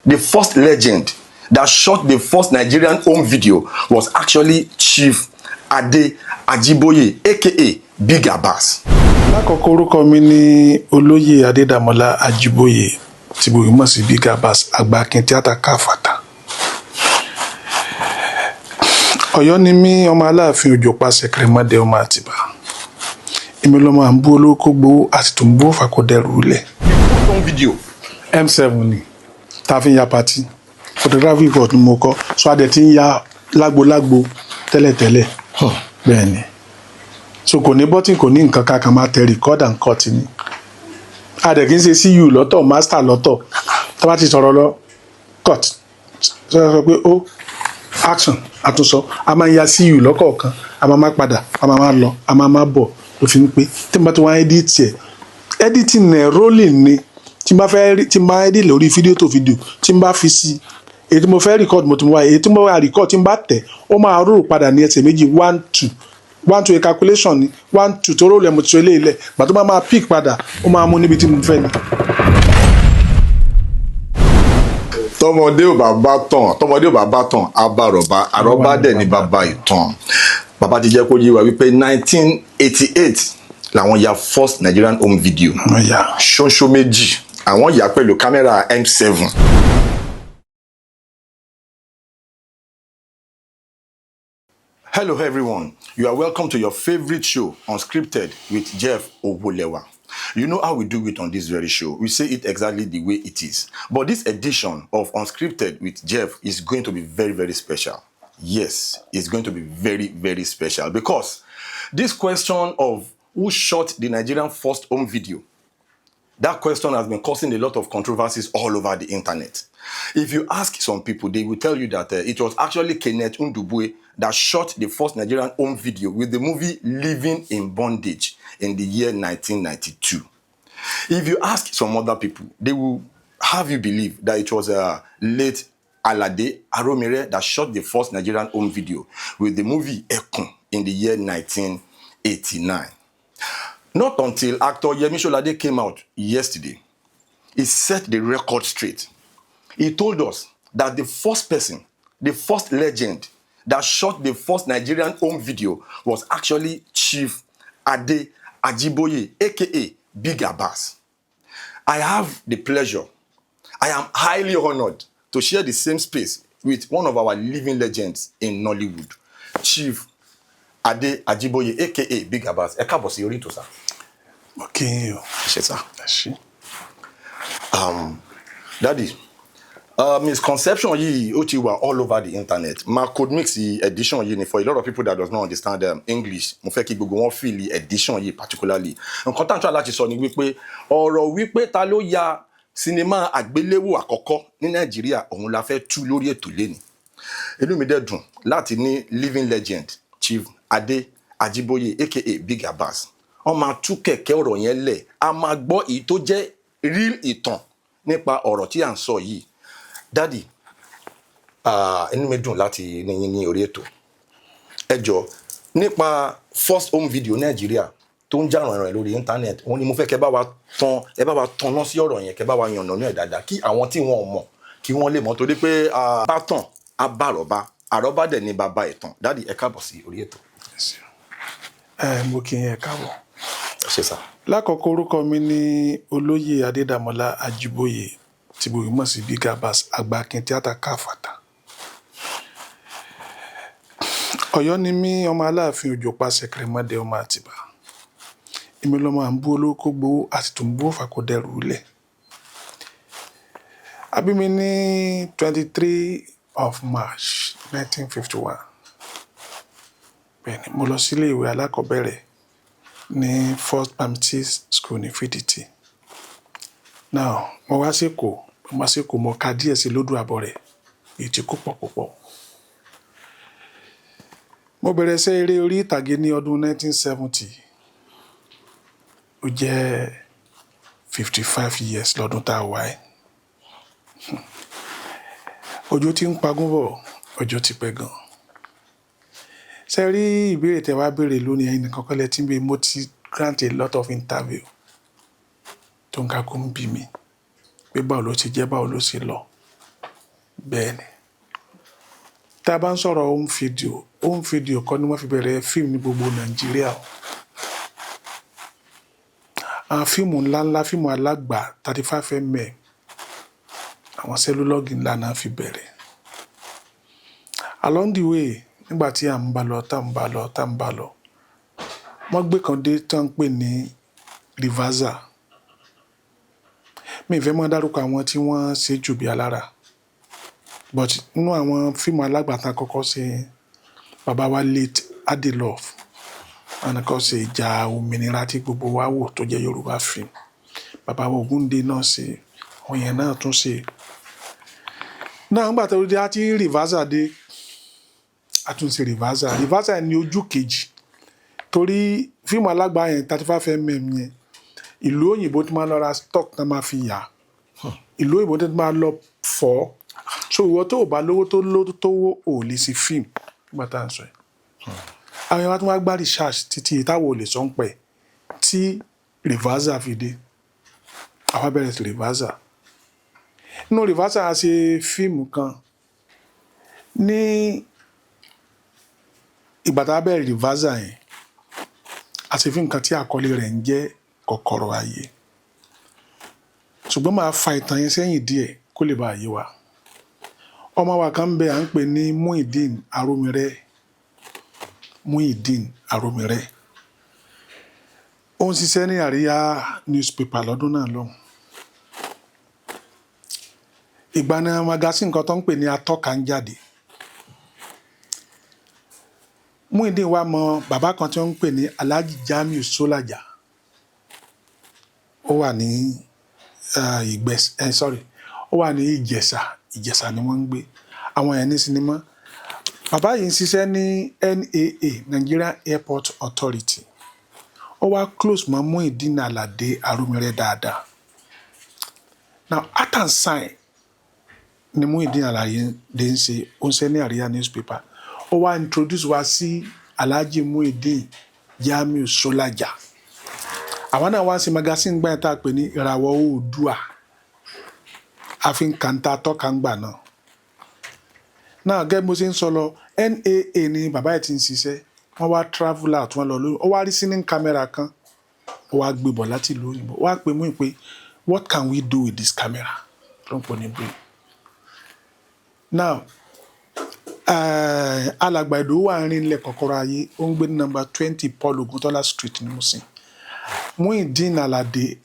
The first legend that shot the first Nigerian home video was actually Chief Ade Ajiboye, aka Big Abbas. Lákọ̀ọ́kọ́ orúkọ mi ni Olóyè Adédàmọ́lá Ajíbóyè tí gbogbo mọ̀ sí Big Abbas, Àgbàkin tíátà káfàtà. Ọ̀yọ́ ni mí, ọmọ Aláàfin Òjò pàṣẹ Kẹrẹmọdé ọmọ Àtìbà. Èmi lọmọ à ń bú olóko gbowó àti tó ń bú fàkọdẹrù lẹ̀. Home video M7 ni tá a fi ń ya pati. Photography court ni mo kọ́, so adẹ̀ ti ń ya lágbo tẹ́lẹ̀tẹ́lẹ̀. Bẹ́ẹ̀ ni. So kò ní bọ́tìn, kò ní nǹkan kan máa tẹ record and cut ni. Adẹ̀ kì í ṣe CU lọ́tọ̀, master lọ́tọ̀. Tá bá ti sọ̀rọ̀ lọ cut. Sọ pé ó action àtúnṣọ. A máa ya CU lọ́kọ̀ọ̀kan. A máa padà, a máa lọ, a máa bọ̀. Ló fi ń pé tí n bá ti wá edit ẹ̀. Editing ẹ̀ rolling ni. Tí n bá edit lórí fídíò tó fídíò, tí n bá fi sí èyí tí mo fẹ́ record mo tún wá, èyí tí mo wá record tí n bá tẹ̀, ó máa roll padà ní ẹsẹ̀ méjì 1-2 a calculation ni 1-2 tó roll ẹ̀ mo ti sọ ilé ilẹ̀ gbà tó máa pick padà ó máa mú níbi tí mo fẹ́ ni. tọmọdé ò bá bá tàn àrọ́bá dẹ̀ ní bàbá ìtàn. Bàbá ti jẹ́ kó yé wa wípé 1988 làwọn ya first Nigerian home video. Ṣóńṣó méjì àwọn yà pẹ̀lú kámẹ́rà M7. Hello everyone, you are welcome to your favorite show, Unscripted with Jeff Owolewa. You know how we do it on this very show. We say it exactly the way it is. But this edition of Unscripted with Jeff is going to be very, very special. Yes, it's going to be very, very special because this question of who shot the Nigerian first home video, that question has been causing a lot of controversies all over the internet. If you ask some people, they will tell you that it was actually Kenneth Ndubwe that shot the first Nigerian home video with the movie Living in Bondage in the year 1992. If you ask some other people, they will have you believe that it was late Alade Aromire that shot the first Nigerian home video with the movie Ekun in the year 1989. Not until actor Yemi Sholade came out yesterday, he set the record straight. He told us that the first person, the first legend that shot the first Nigerian home video was actually Chief Ade Ajiboye, aka Big Abbas. I have the pleasure, I am highly honored to share the same space with one of our living legends in Nollywood, Chief Ade Ajiboye, aka Big Abbas. Ẹ káàbọ̀ sí orí ètò sà. Okay. Ṣé sà. Ṣé. Daddy, misconception yìí ó ti wà all over the internet. Ma code mix edition yìí ni for a lot of people that does not understand English. Mo fẹ́ kí gbogbo wọn feel edition yìí particularly. Nǹkan tá à ń try láti sọ ni wípé ọ̀rọ̀ wípé ta ló ya sinimá àgbéléwò àkọ́kọ́ ní Nàìjíríà òun la fẹ́ tú lórí ètò lẹ́ni. Inú mi dẹ̀ dùn láti ní living legend Chief Ade Ajiboye aka Big Abbas. Wọ́n máa tú kẹ̀kẹ́ ọ̀rọ̀ yẹn lẹ̀. A máa gbọ́ èyí tó jẹ́ real ìtàn nípa ọ̀rọ̀ tí à ń sọ yìí. Daddy, inú mi dùn láti ní yín ní orí ètò. Ẹ jọ̀ọ́ nípa first home video Nàìjíríà tó ń jà rànràn lórí internet, òun ni mo fẹ́ kẹ́ bá wa tanná sí ọ̀rọ̀ yẹn, kẹ́ bá wa yànnàná ẹ̀ dáadáa kí àwọn tí wọ́n mọ̀ kí wọ́n lè mọ̀ torí pé bá tàn á bá àrọ́bá dẹ̀ ní bàbá ìtàn. Daddy, ẹ káàbọ̀ sí orí ètò. Mo kí yín ẹ káàbọ̀. Ṣé sà. Lákọ̀ọ́kọ́ orúkọ mi ni Olóyè Adédàmọ́lá Ajíbóyè tí gbogbo mọ̀ sí Big Abbas, Àgbàkin tíátà káfàtà. Ọ̀yọ́ ni mí, ọmọ Aláàfin Òjò pàṣẹ Kẹrẹmọdé ọmọ Àtìbà. Èmi lọmọ à ń bú olóko gbowó àti tó ń bú fàkọdẹrù lẹ̀. A bí mi ní 23 of March 1951. Bẹ́ẹ̀ni, mo lọ sí ilé ìwé alákọ̀ọ́bẹ̀rẹ̀ ní First Baptist School ní Fídítì. Now, mo wá sí Èkó, mo ka díẹ̀ sí lódò Àbọ̀rẹ̀, èyí tí kò pọ̀ púpọ̀. Mo bẹ̀rẹ̀ sí eré orí ìtàgé ní ọdún 1970. Ó jẹ́ 55 years lọ́dún tá a wà ẹ́. Ọjọ́ tí ń pagún bọ̀, ọjọ́ ti pẹ́ gan. Ṣé rí ìbéèrè tẹ́ wá béèrè lónìí ẹ̀yin nìkan kọ́lẹ̀ tí ń bẹ mo ti grant a lot of interview tó ń kakú ń bí mi pé báwo ló ti jẹ́ báwo ló ṣe lọ. bẹ́ẹ̀ ni tá a bá ń sọ̀rọ̀ home video kọ́ ni wọ́n fi bẹ̀rẹ̀ fíìmù ní gbogbo Nàìjíríà o. Àwọn fíìmù ńláńlá fíìmù alágbà 35mm àwọn sẹ́lúlọ́ọ̀gì ńlá náà fi bẹ̀rẹ̀. Along the way nígbà tí à ń bá lọ wọ́n gbé kan dé tó ń pè ní Reverser. Mi ì fẹ́ mọ́ dárúkọ àwọn tí wọ́n ṣe jù bí alára but nínú àwọn fíìmù alágbà tán kọ́kọ́ ṣe bàbá wa late Adelove wọn kọ́ ṣe ìjà òmìnira tí gbogbo wa wò tó jẹ́ Yorùbá film. Bàbá wa Ògúndé náà ṣe àwọn yẹn náà tún ṣe. Náà nígbà tó dé àti Reverser dé àtúnṣe Reverser ní ojú kejì torí fíìmù alágbà yẹn 35mm yẹn ìlú òyìnbó tí máa lọ ra stock náà máa fi yà ìlú òyìnbó tí máa lọ fọ́ so ìwọ tó bá lówó tó wó ò lè ṣe fíìmù nígbà tá à ń sọ yìí. Àwọn èèyàn tó wá gbá research títí ìtawọ̀ ò lè sọ ń pẹ́ tí Reverser fi dé àwa bẹ̀rẹ̀ sí Reverser. Nínú Reverser a ṣe fíìmù kan ní ìgbà tá a bẹ̀rẹ̀ Reverser yẹn a ṣe fíìmù kan tí àkọlé rẹ̀ ń jẹ́ Kọ́kọ́rọ́ Ayé ṣùgbọ́n máa fa ìtàn yẹn sẹ́yìn díẹ̀ kó lè bá yé wa. Ọmọ wa kan bẹ à ń pè ní Muideen Aromiré ó ń ṣiṣẹ́ ní Àríyá newspaper lọ́dún náà lọ́hùn. Ìgbà náà magazine kan tó ń pè ní Atọ́ka ń jáde. Muideen wa mọ bàbá kan tí wọ́n ń pè ní Alhaji Jamiu Solaja ó wà ní Ìjẹ̀ṣà ni wọ́n ń gbé àwọn yẹn ní sinimá. Bàbá yìí ń ṣiṣẹ́ ní NAA Nigerian Airport Authority ó wá close mọ́ Muideen Alade Aromiré dáadáa. Now art and sign ni Muideen Alade ń ṣe ó ń ṣe ní Àríyá newspaper ó wá introduce wa sí Alhaji Muideen Jamiu Solaja. Àwọn náà wá sí magazine gbáyìí tá a pè ní Ìràwọ̀ Oòduà àfi ń kàńtà Atọ́ka ń gbà náà. Náà gẹ́gẹ́ bó ṣe ń sọ lọ NAA ni bàbá yìí ti ń ṣiṣẹ́ wọ́n wá travel out wọ́n lọ lórí ó wá rí síní kámẹ́rà kan ó wá gbé bọ̀ láti ìlú òyìnbó ó wá pè mú pé what can we do with this camera ló ń pọ̀ ní brain. Now alàgbà Ìdòwú àárín ilẹ̀ Kọ́kọ́rọ́ Ayé ó ń gbé ní number 20 Paul Oguntola Street ní Musin. Muideen Alade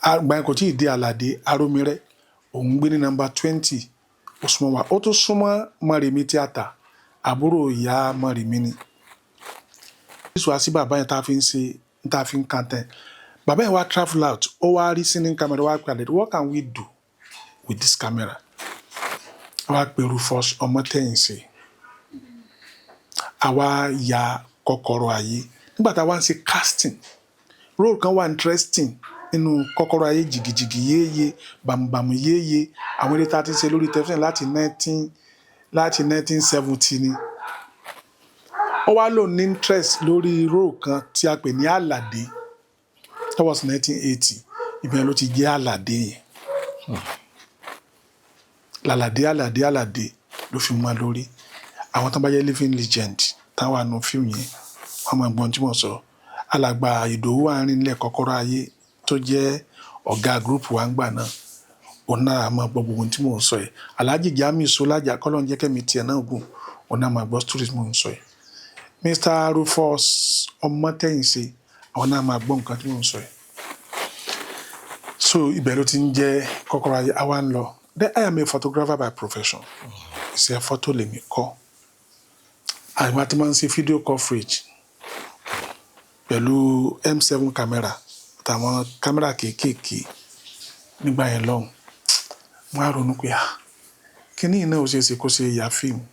àgbà kò tí ì dé Alade Aromiré òun gbé ní number 20 ó súnmọ́ wa ó tún súnmọ́ Mọ́remí tíátà àbúrò ìyá Mọ́remí ni. Jésù wá sí bàbá yẹn tá a fi ń kàntẹ́ bàbá yẹn wá travel out ó wá rí síní camera wá pàdé what can we do with this camera wá pé Rufus Ọmọ́tẹ́yìnṣe àwa ya Kọ́kọ́rọ́ Ayé nígbà tá a wá ń ṣe casting role kan wà interesting nínú Kọ́kọ́rọ́ Ayé jìgìjìgì yéye bàmùbàmù yéye àwọn eré tá a ti ṣe lórí tẹlifíṣàn láti 1970 ni. Ó wá lò ní interest lórí role kan tí a pè ní Àlàdé that was 1980 ìbẹ̀rẹ̀ ló ti jẹ́ Àlàdé yẹn. Àlàdé ló fi mọ́ lórí àwọn tó bá jẹ́ living legend táwọn àna fíìmù yẹn wọ́n máa gbọ́n tí mo sọ. Alàgbà Ìdòwú àárín ilẹ̀ Kọ́kọ́rọ́ Ayé tó jẹ́ ọ̀gá gúrúùpù wa ń gbà náà òun náà máa gbọ́ gbogbo tí mò ń sọ yìí. Alhaji Jamiu Solaja kọ́lọ́ ń jẹ́ kẹ́mi tiẹ̀ náà gùn òun náà máa gbọ́ stories mò ń sọ yìí. Mr. Rufus Ọmọ́tẹ́yìnṣe àwọn náà máa gbọ́ nǹkan tí mò ń sọ yìí. So ibẹ̀ ló ti ń jẹ́ Kọ́kọ́rọ́ Ayé àwa ń lọ. Then I am a photographer by profession. Iṣẹ́ fọ́tò lèmi kọ́. Àwọn àti máa ń ṣe video coverage pẹ̀lú M7 camera àtàwọn kámẹ́rà kéékèèké nígbà yẹn lọ́hùn. Wọ́n á ronú pé kíní iná ò ṣe é ṣe kó ṣe ya fíìmù.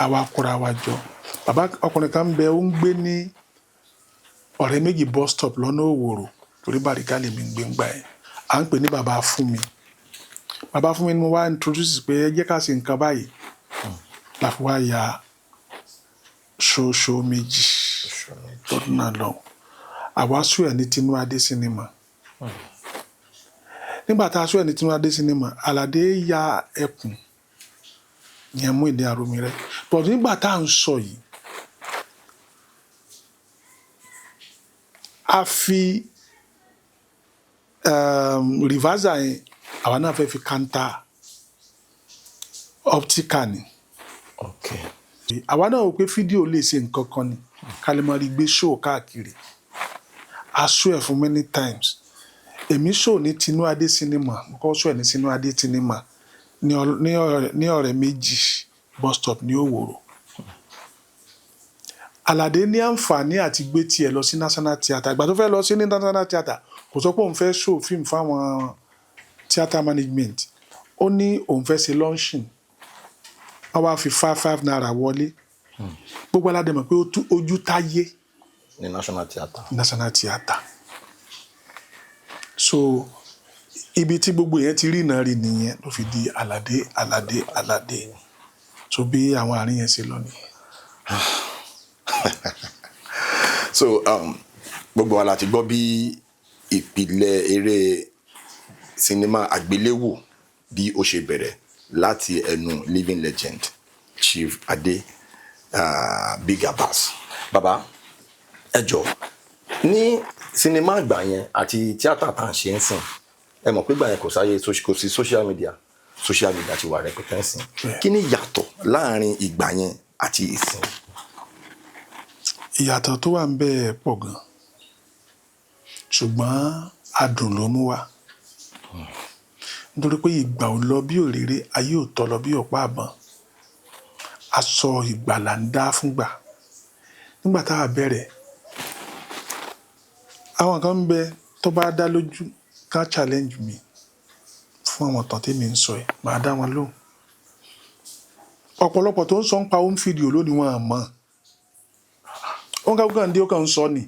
Àwa kóra wa jọ. Bàbá ọkùnrin kan bẹ ó ń gbé ní ọ̀rẹ́ méjì bus stop lọ́nà Òwòrò torí Bàrígá lèmi ń gbé ńgbà yẹn. À ń pè ní Bàbá Fúnmi. Bàbá Fúnmi ni mo wá introduce pé ẹ jẹ́ ká ṣe nǹkan báyìí. Láfi wá ya ṣoṣo méjì lọ́dún náà lọ́hùn. Àwa sùn ẹ̀ ní Tinú Adé sinimá. nígbà tá a sọ ẹni Tinúadé sinimá Àlàdé ya ẹkùn yẹn mú ìdí àròmí rẹ but nígbà tá à ń sọ yìí a fi reverser yẹn àwa náà fẹ́ fi counter optical ni Okay. àwa náà wò pé fídíò lè ṣe nǹkan kan ni ká lè máa rí gbé show káàkiri a show ẹ̀ fún many times èmi show ní Tinúadé sinimá mo kọ́ show ẹ̀ ní Tinúadé sinimá ní ọ̀rẹ́ méjì bus stop ní Òwòrò Àlàdé ní àǹfààní àti gbé tiẹ̀ lọ sí National Theatre ìgbà tó fẹ́ lọ sí ní National Theatre kò sọ pé òun fẹ́ show fíìmù fáwọn theatre management ó ní òun fẹ́ ṣe launching wọ́n wá fi five naira wọlé gbogbo aládé mọ̀ pé ojú táyé ní National Theatre. National Theatre so ibi tí gbogbo yẹn ti rí iná rí nìyẹn ló fi di Àlàdé so bí àwọn àárín yẹn ṣe lọ nìyẹn. So gbogbo wa la ti gbọ́ bí ìpìlẹ̀ eré sinimá àgbéléwò bí ó ṣe bẹ̀rẹ̀ láti ẹnu living legend Chief Ade Big Abbas. Bàbá ẹ jọ̀ọ́ ní sinimá àgbà yẹn àti tíátà tá à ń ṣe ń sìn ẹ mọ̀ pé gbà yẹn kò sí social media ti wà rẹpẹtẹ ń sìn kí ni ìyàtọ̀ láàrin ìgbà yẹn àti ìsìn? Ìyàtọ̀ tó wà ń bẹ pọ̀ gan ṣùgbọ́n adùn ló mú wá nítorí pé ìgbà ò lọ bí òréré ayé ò tọ́ lọ bí ọ̀pá àbọ̀n aṣọ ìgbàlà ń dá fúngbà nígbà tá a bẹ̀rẹ̀ àwọn kan ń bẹ tó bá dá lójú ká challenge mi fún àwọn tán tèmi ń sọ ẹ̀ máa dá wọn lóhùn ọ̀pọ̀lọpọ̀ tó ń sọ ń pa home video lónìí wọn àmọ́ wọn ká gbọ́n dé ó kàn ń sọ ni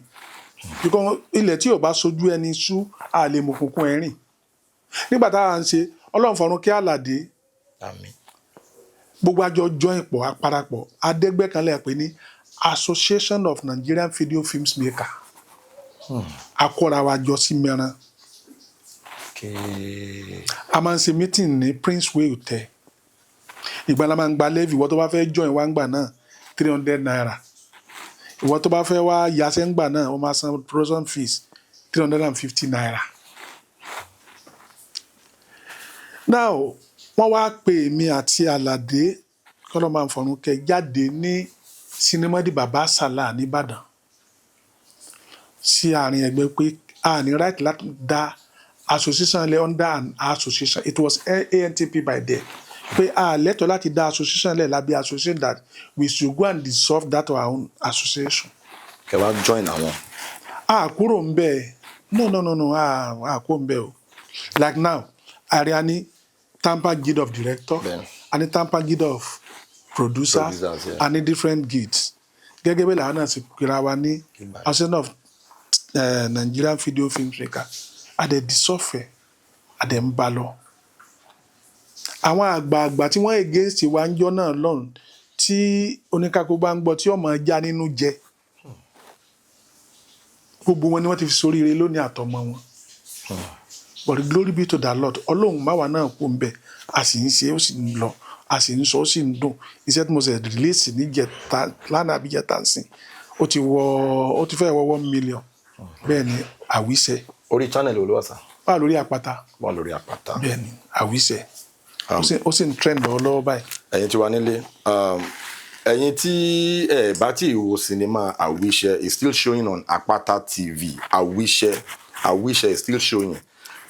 because ilẹ̀ tí ò bá sojú ẹni sú a lè mọ òkùnkùn ẹ̀rìn nígbà tá à ń ṣe Ọlọ́run fọ̀run kí Àlàdé Àmín. gbogbo àjọ join pọ̀ aparapọ̀ adẹ́gbẹ́ kan lẹ́yìn pé ní Association of Nigerian Video Films Maker akọ́ra wa jọ sí mẹ́ran a máa ń ṣe meeting ní Prince Way Hotel ìgbà la máa ń gba levy ìwọ tó bá fẹ́ join wá ń gbà náà 300 naira ìwọ tó bá fẹ́ wá yasẹ́ ń gbà náà wọ́n máa san production fees 350 naira. now wọ́n wá pè mí àti Àlàdé kọ́lọ́ máa ń fọ̀run kẹ jáde ní sinimá di Baba Sala nìbàdàn sí àárín ẹgbẹ́ pé a ní right láti dá association lẹ under an association it was ANTP by then pé a lẹ́tọ̀ọ́ láti dá association lẹ̀ lábẹ́ association that we should go and dissolve that our own association. kẹ wá join àwọn. a kúrò ń bẹ́ẹ̀ no a kúrò ń bẹ́ẹ̀ o like now ààrẹ a ní Tampa Guild of Director a ní Tampa Guild of Producers a ní different guilds gẹ́gẹ́ bẹ́ẹ̀ làwọn náà sì kíra wa ní association of Nigerian Video Films Maker adẹ disọfẹ adẹ ń bá lọ àwọn àgbààgbà tí wọ́n against wa ń jọ náà lọ́run tí oníkàkó bá ń gbọ́ tí ọmọ já nínú jẹ gbogbo wọn ni wọ́n ti fi soríire lónìí àtọmọ wọn but glory be to the Lord Ọlọ́run máwa náà kó ń bẹ a sì ń ṣe ó sì ń lọ a sì ń sọ ó sì ń dùn iṣẹ́ tí mo ṣe release níjẹta lánàá àbíjẹta ń sìn ó ti fẹ́ wọ 1 million bẹ́ẹ̀ ni àwíṣẹ. Orí channel olówó sá. wà lórí àpáta. wà lórí àpáta. bẹ́ẹ̀ ni àwíṣẹ. ó sì ń trend lọ́wọ́lọ́wọ́ báyìí. ẹ̀yin tí wà nílé ẹ̀yin tí ẹ bá tí wo sinimá Àwíṣẹ is still showing on Àpáta TV Àwíṣẹ is still showing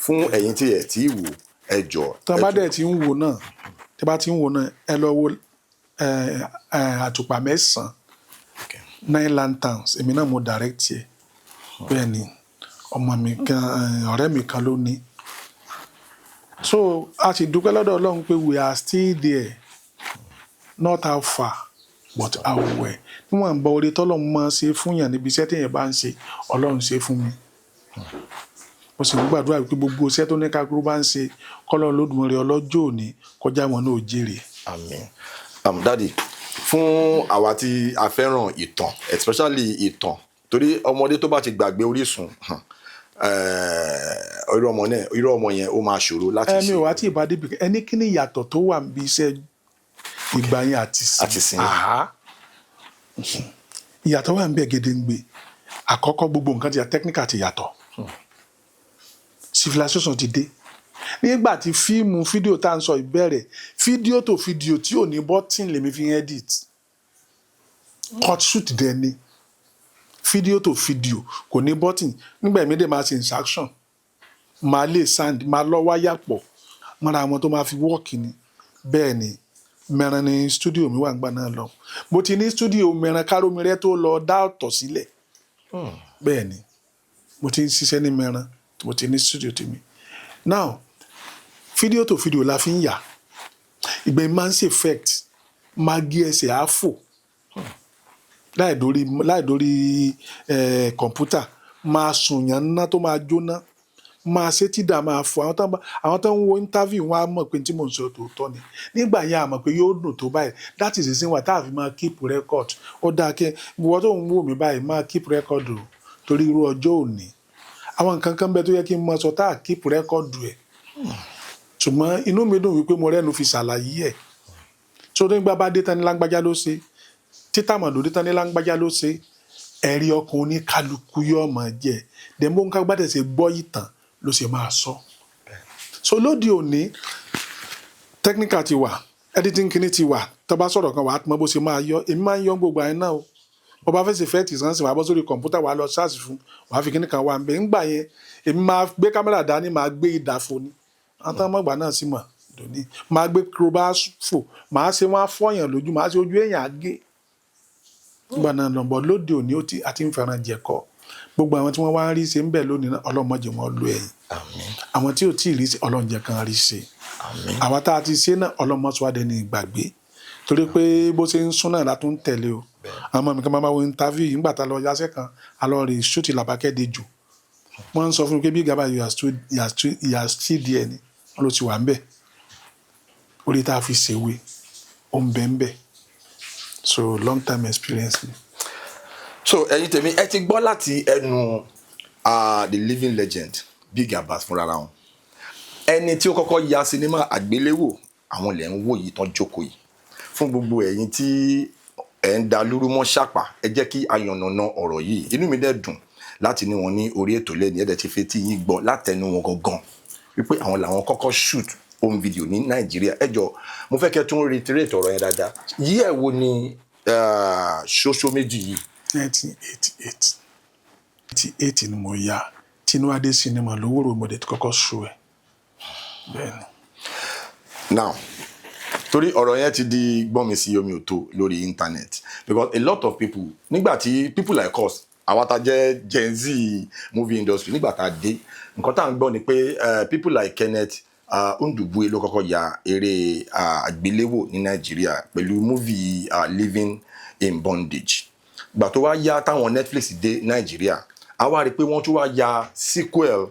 fún ẹ̀yin tí ẹ tí wò ẹ jọ̀ọ́. tó bá dẹ̀ tí ń wò náà ẹ lọ wo àtùpà mẹ́sàn-án 9 lanterns èmi náà mo direct yẹ bẹ́ẹ̀ ni ọmọ mi kan ọ̀rẹ́ mi kan ló ní so a sì dúpẹ́ lọ́dọ̀ Ọlọ́run pé we are still there not how far but how well níwọ̀n bá orí tọ́lọ́run máa ṣe fún yàn níbi iṣẹ́ téèyàn bá ń ṣe Ọlọ́run ṣe fún mi mo sì ń gbàdúrà pé gbogbo iṣẹ́ tó ní kakuru bá ń ṣe kọ́lọ́run Olódùmarè ọlọ́jọ́ òní kọjá wọn náà jèrè. àmín. Daddy fún àwa tí a fẹ́ràn ìtàn especially ìtàn torí ọmọdé tó bá ti gbàgbé Orísun irú ọmọ yẹn ó máa ṣòro láti mi ṣe. ò wá tí ìbá débi ẹni kí ni ìyàtọ̀ tó wà níbi iṣẹ́ ìgbà yẹn àti sìn. ìyàtọ̀ wà níbẹ̀ gédéǹgbé. Àkọ́kọ́ gbogbo nǹkan ti technical ti yàtọ̀. Civilization ti dé. Nígbà tí fíìmù fídíò tá à ń sọ ìbẹ̀rẹ̀, fídíò tó fídíò tí ò ní bọ́tìn lèmi fi edit. Cut shoot dẹ̀ ni. Fídíò tó fídíò kò ní bọ́tìn. Nígbà èmi dè máa ṣe instruction. Máa lè sand, máa lọ wáyà pọ̀. Mọ́ra àwọn tó máa fi wọ́ọ̀kì ni. Bẹ́ẹ̀ ni mẹ́ran ní stúdíò mi wà ń gbà náà lọ. Mo ti ní stúdíò mẹ́ran kárọ́mìrẹ́ tó lọ dá ọ̀tọ̀ sílẹ̀. Bẹ́ẹ̀ ni mo ti ń ṣiṣẹ́ ní mẹ́ran, mo ti ní stúdíò tèmi. Now fídíò tó fídíò la fi ń yà. Ìgbẹ́ máa ń ṣe effect, máa gé ẹsẹ̀ àfò láì dórí kọ̀ǹpútà, máa sùnyàn ná tó máa jóná, máa ṣe tídà máa fọ. Àwọn tó ń wo interview wọn á mọ̀ pé tí mò ń sọ tòótọ́ ni. Nígbà yẹn a mọ̀ pé yóò dùn tó báyìí. That is the reason why tá a fi máa keep record. Ó dáa kí ìwọ tó ń wò mí báyìí máa keep record o torí irú ọjọ́ òní. Àwọn nǹkan kan bẹ tó yẹ kí n mọ sọ tá a keep record ẹ̀. Ṣùgbọ́n inú mi dùn wípé mo rẹ́nu fi ṣàlàyé ẹ̀. So nígbà bá dé tán ní lágbájá ló ṣe, títà mọ̀ lórí tán ní lágbájá ló ṣe, ẹ̀rí ọkàn oníkálukú yóò máa jẹ́. Dẹ̀mbó nǹkan bá tẹ̀ ṣe gbọ́ ìtàn ló ṣe máa sọ. So lóde òní technical ti wà, editing kìíní ti wà, tó bá sọ̀rọ̀ kan wà á mọ bó ṣe máa yọ. Èmi máa ń yọ gbogbo àyẹn náà o. Bó bá fẹ́ ṣe effect ìsánsìn wà á bọ́ sórí kọ̀ǹpútà wà á lọ search fún, wà á fi kíní kan wà ń bẹ̀. Ńgbà yẹn èmi máa gbé kámẹ́rà dání, máa gbé ìdàfo ni. Àwọn táwọn mọ̀gbà náà sì mọ̀ lónìí. Máa gbé crowbar fò, máa ṣe wọ́n á fọ́yàn lójú, máa ṣe ojú èèyàn á gé. Nígbà náà lọ́nbọ̀ lóde òní àti ń fẹ́ràn jẹ̀kọ́. Gbogbo àwọn tí wọ́n wá ń rí ṣe ń bẹ̀ lónìí náà ọlọ́mọdé wọn lo ẹ̀yìn. Àwọn tí ò tí ì rí ṣe ọlọ́njẹ kan rí ṣe. Àwa tá a ti ṣe náà ọlọ́mọsíwádẹ ní ìgbàgbé. Torí pé bó ṣe ń sún náà la tún ń tẹ̀lé o. Àwọn ọmọ mi kan máa wo interview yìí nígbà tá a lọ yáṣẹ́ kan a lọ rí shoot Làbákẹ́ Dèjò. Wọ́n ń sọ fún mi pé bí Gàbá you are still there ni wọ́n ló ti wà ń bẹ̀. Orí tá a fi ṣèwé ó ń bẹ̀ ń bẹ̀. So long time experience ni. So ẹ̀yin tèmi ẹ ti gbọ́ láti ẹnu the living legend Big Abbas fúnra wọn. Ẹni tí ó kọ́kọ́ ya sinimá àgbéléwò àwọn ilẹ̀ ń wò yìí tán jókòó yìí. Fún gbogbo ẹ̀yin tí ẹ̀ ń da lúrú mọ́ ṣàpà ẹ jẹ́ kí a yànnàná ọ̀rọ̀ yìí. Inú mi dẹ̀ dùn láti ní wọn ní orí ètò lẹ́ni ẹ̀dẹ̀ ti fetí yín gbọ́ látẹnu wọn gangan wípé àwọn làwọn kọ́kọ́ shoot home video ní Nàìjíríà. Ẹ jọ̀ọ́ mo fẹ́ kẹ́ tún reiterate ọ̀rọ̀ yẹn dáadáa. Yíyẹ wo ni Ṣoṣo Méjì yìí? 1988 ni mo ya Tinúadé sinimá lówóró mo dé tí kọ́kọ́ ṣó ẹ̀. Bẹ́ẹ̀ni. Now torí ọ̀rọ̀ yẹn ti di gbọ́n mi sí omi òtó lórí internet because a lot of people nígbà tí people like us àwa tá jẹ́ Gen Z movie industry nígbà tá a dé nǹkan tá à ń gbọ́ ni pé people like Kenneth Ndubue ló kọ́kọ́ ya eré àgbéléwò ní Nàìjíríà pẹ̀lú movie Living in Bondage. Gbà tó wá yá táwọn Netflix dé Nàìjíríà a wá rí pé wọ́n tún wá ya sequel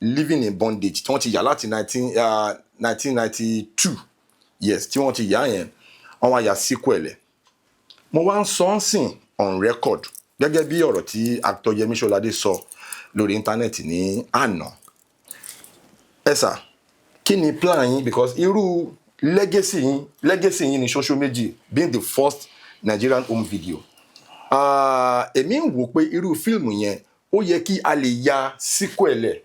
Living in Bondage tí wọ́n ti yà láti 1992 yes tí wọ́n ti yà yẹn wọ́n wá ya sequel ẹ̀. Mo wá ń sọ ọ́n sìn on record gẹ́gẹ́ bí ọ̀rọ̀ tí actor Yẹmí Ṣọládé sọ lórí íńtánẹ́ẹ̀tì ní àná. Ẹ sà kí ni plan yín because irú legacy yín ni Ṣoṣo Méjì being the first Nigerian home video. Èmi ń wò pé irú fíìmù yẹn ó yẹ kí a lè ya sequel ẹ̀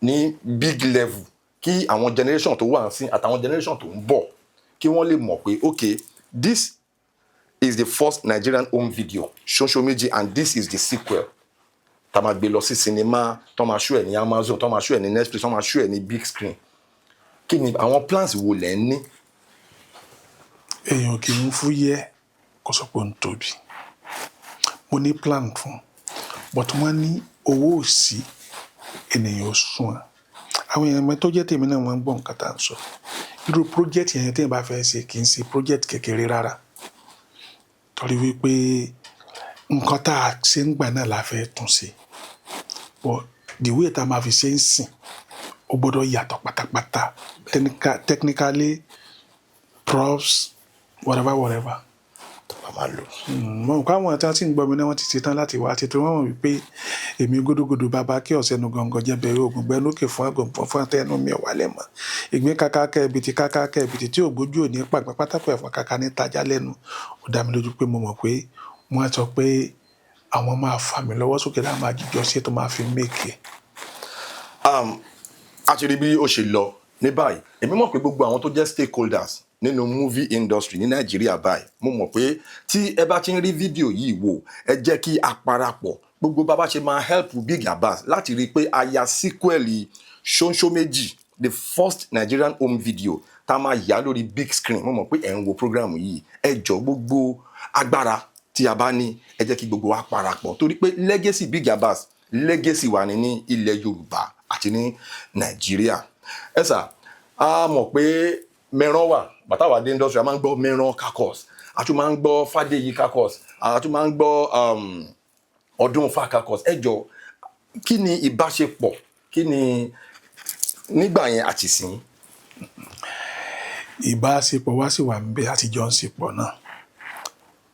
ní big level kí àwọn generation tó wà sí àtàwọn generation tó ń bọ̀ kí wọ́n lè mọ̀ pé okay this is the first Nigerian home video Ṣoṣo Méjì and this is the sequel. Tá máa gbé lọ sí sinimá tó máa show ẹ̀ ní Amazon tó máa show ẹ̀ ní Netflix tó máa show ẹ̀ ní big screen. Kí ni àwọn plans wo lẹ́ ń ní? Èèyàn kì í fúyẹ́ kó sọ pé ó ń tóbi. Mo ní plan fún but wọ́n ní owó òsì ènìyàn sùn. Àwọn èèyàn mẹ́tọ́ jẹ́ tèmi náà wọ́n ń gbọ́ nǹkan tá à ń sọ. Irú project yẹn téèyàn bá fẹ́ ṣe kì í ṣe project kékeré rárá. Torí wípé nǹkan tá a ṣe ń gbà náà la fẹ́ tún ṣe. But the way tá a máa fi ṣe ń sìn ó gbọ́dọ̀ yàtọ̀ pátápátá technically props whatever. máa lò. Mo kọ́ àwọn tí wọ́n ti ń gbọ́ mi náà wọ́n ti ṣetán láti wá àti tí wọ́n mọ̀ wípé èmi gódógódó bàbá kí ọ̀sẹ̀ nu gọ̀ǹgọ̀ jẹ́ bẹ̀rẹ̀ ògùn gbẹ́ lókè fún àgọ̀ǹpọ̀ fún àtẹnu mi ọ̀wálẹ̀ mọ́ ìgbín kákákẹ́ ibìtì tí ògbójú òní pàgbà pátákó ẹ̀fọn kàkà ní tajà lẹ́nu ó dá mi lójú pé mo mọ̀ pé wọ́n sọ pé àwọn máa fà mí lọ́wọ́ sókè láwọn máa jíjọ sí tó máa fi méèkì. A ti rí bí ó ṣe lọ ní báyìí èmi mọ̀ pé gbogbo àwọn tó jẹ́ stakeholders nínú movie industry ní Nàìjíríà báyìí mo mọ̀ pé tí ẹ bá ti ń rí fídíò yìí wò ẹ jẹ́ kí a parapọ̀ gbogbo bàbá ṣe máa help Big Abbas láti rí i pé a ya sequel Ṣóńṣó Méjì the first Nigerian home video tá a máa yà lórí big screen mo mọ̀ pé ẹ̀ ń wo program yìí ẹ jọ gbogbo agbára tí a bá ní ẹ jẹ́ kí gbogbo wa parapọ̀ torí pé legacy Big Abbas legacy wà ní ilẹ̀ Yorùbá àti ní Nàìjíríà ẹ sà a mọ̀ pé mẹ́rán wà bàtà wà dé industry a máa ń gbọ́ mẹ́rán kakos a tún máa ń gbọ́ Fádèyí kakos a tún máa ń gbọ́ Ọdúnfà kakos ẹ jọ kí ni ìbáṣepọ̀ kí ni nígbà yẹn àti sìn. Ìbáṣepọ̀ wá sì wà níbẹ̀ àtijọ́ ń ṣepọ̀ náà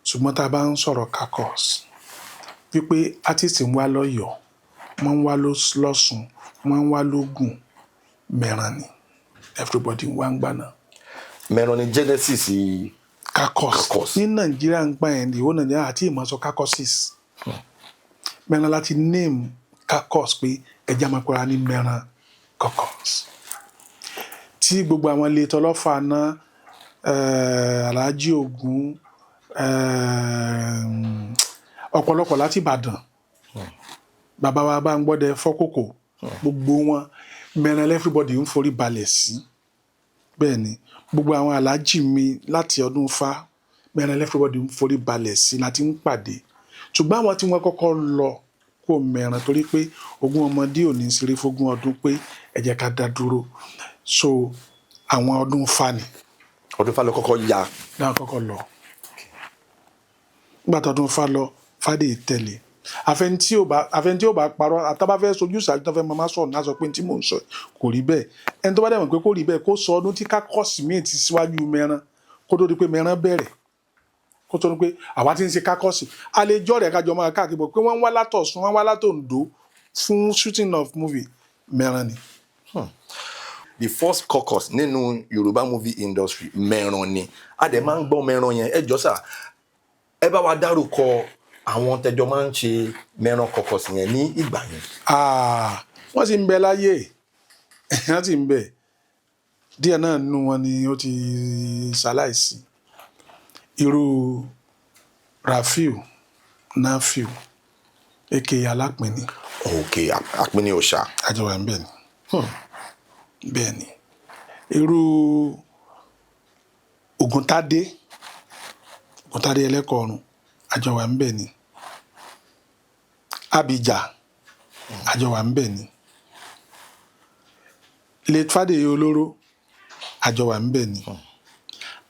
ṣùgbọ́n tá a bá ń sọ̀rọ̀ kakos wípé artist ń wá lọ́yọ̀ọ́ wọ́n ń wá lọ́sùn wọ́n ń wá lógùn mẹ́rán ni everybody ń wá ń gbà náà. Mẹ́rán ni genesis kakos ní Nàìjíríà ń gbà yẹn ní ìwọ Nàìjíríà àti ìmọ̀sọ kakosis mẹ́rán láti name kakos pé ẹja máa pẹ́ra ní mẹ́rán kakos tí gbogbo àwọn ilé tọlọ́fà náà Alhaji Ògún ọ̀pọ̀lọpọ̀ láti Ìbàdàn bàbá wa bá ń gbọ́dẹ fọ́kòkò gbogbo wọn mẹ́rán everybody ń forí balẹ̀ sí bẹ́ẹ̀ ni gbogbo àwọn aláàjì mi láti Ọdúnfà mẹ́rán everybody ń forí balẹ̀ sí láti ń pàdé ṣùgbọ́n àwọn tí wọ́n kọ́kọ́ lọ kó mẹ́rán torí pé ogún ọmọdé ò ní ṣeré fógún ọdún pé ẹ jẹ́ ká dá dúró so àwọn Ọdúnfà ni. Ọdúnfà ló kọ́kọ́ ya. náà kọ́kọ́ lọ nígbà tó Ọdúnfà lọ Fádèyí tẹ̀lé àfẹnití ò bá parọ́ àtàbá fẹ́ sojú ìsàlẹ̀ tó fẹ́ máa sọ̀rọ̀ náà sọ pé tí mò ń sọ kò rí bẹ́ẹ̀ ẹni tó bá dẹ̀ mọ̀ pé kò rí bẹ́ẹ̀ kó sọ ọdún tí kákọ́ọ̀sì míì ti síwájú mẹ́rán kó tó di pé mẹ́rán bẹ̀rẹ̀ kó tó di pé àwa ti ń ṣe kákọ́ọ̀sì àlejò rẹ̀ kájọ máa káàkiri bọ̀ pé wọ́n ń wá látọ̀sùn wọ́n ń wá látòǹdó fún shooting of movie mẹ́rán ni. The first caucus nínú Yorùbá movie industry mẹ́rán ni a dẹ̀ máa ń gbọ́ mẹ́rán yẹn ẹ jọ sà ẹ bá wa dárúkọ àwọn tẹjọ máa ń ṣe mẹ́rán caucus yẹn ní ìgbà yẹn. wọ́n sì ń bẹ láyé wọ́n sì ń bẹ díẹ̀ náà nínú wọn ni ó ti ṣaláìsí irú Rafiu Nafiu aka Alápínní. ok Apínní Òòṣà. àjọwà ń bẹ ni bẹ́ẹ̀ ni irú Ògúntádé Ẹlẹ́kọ̀ọ́rùn àjọwà ń bẹ ni Abija àjọwà ń bẹ ni late Fádèyí Olóró àjọwà ń bẹ ni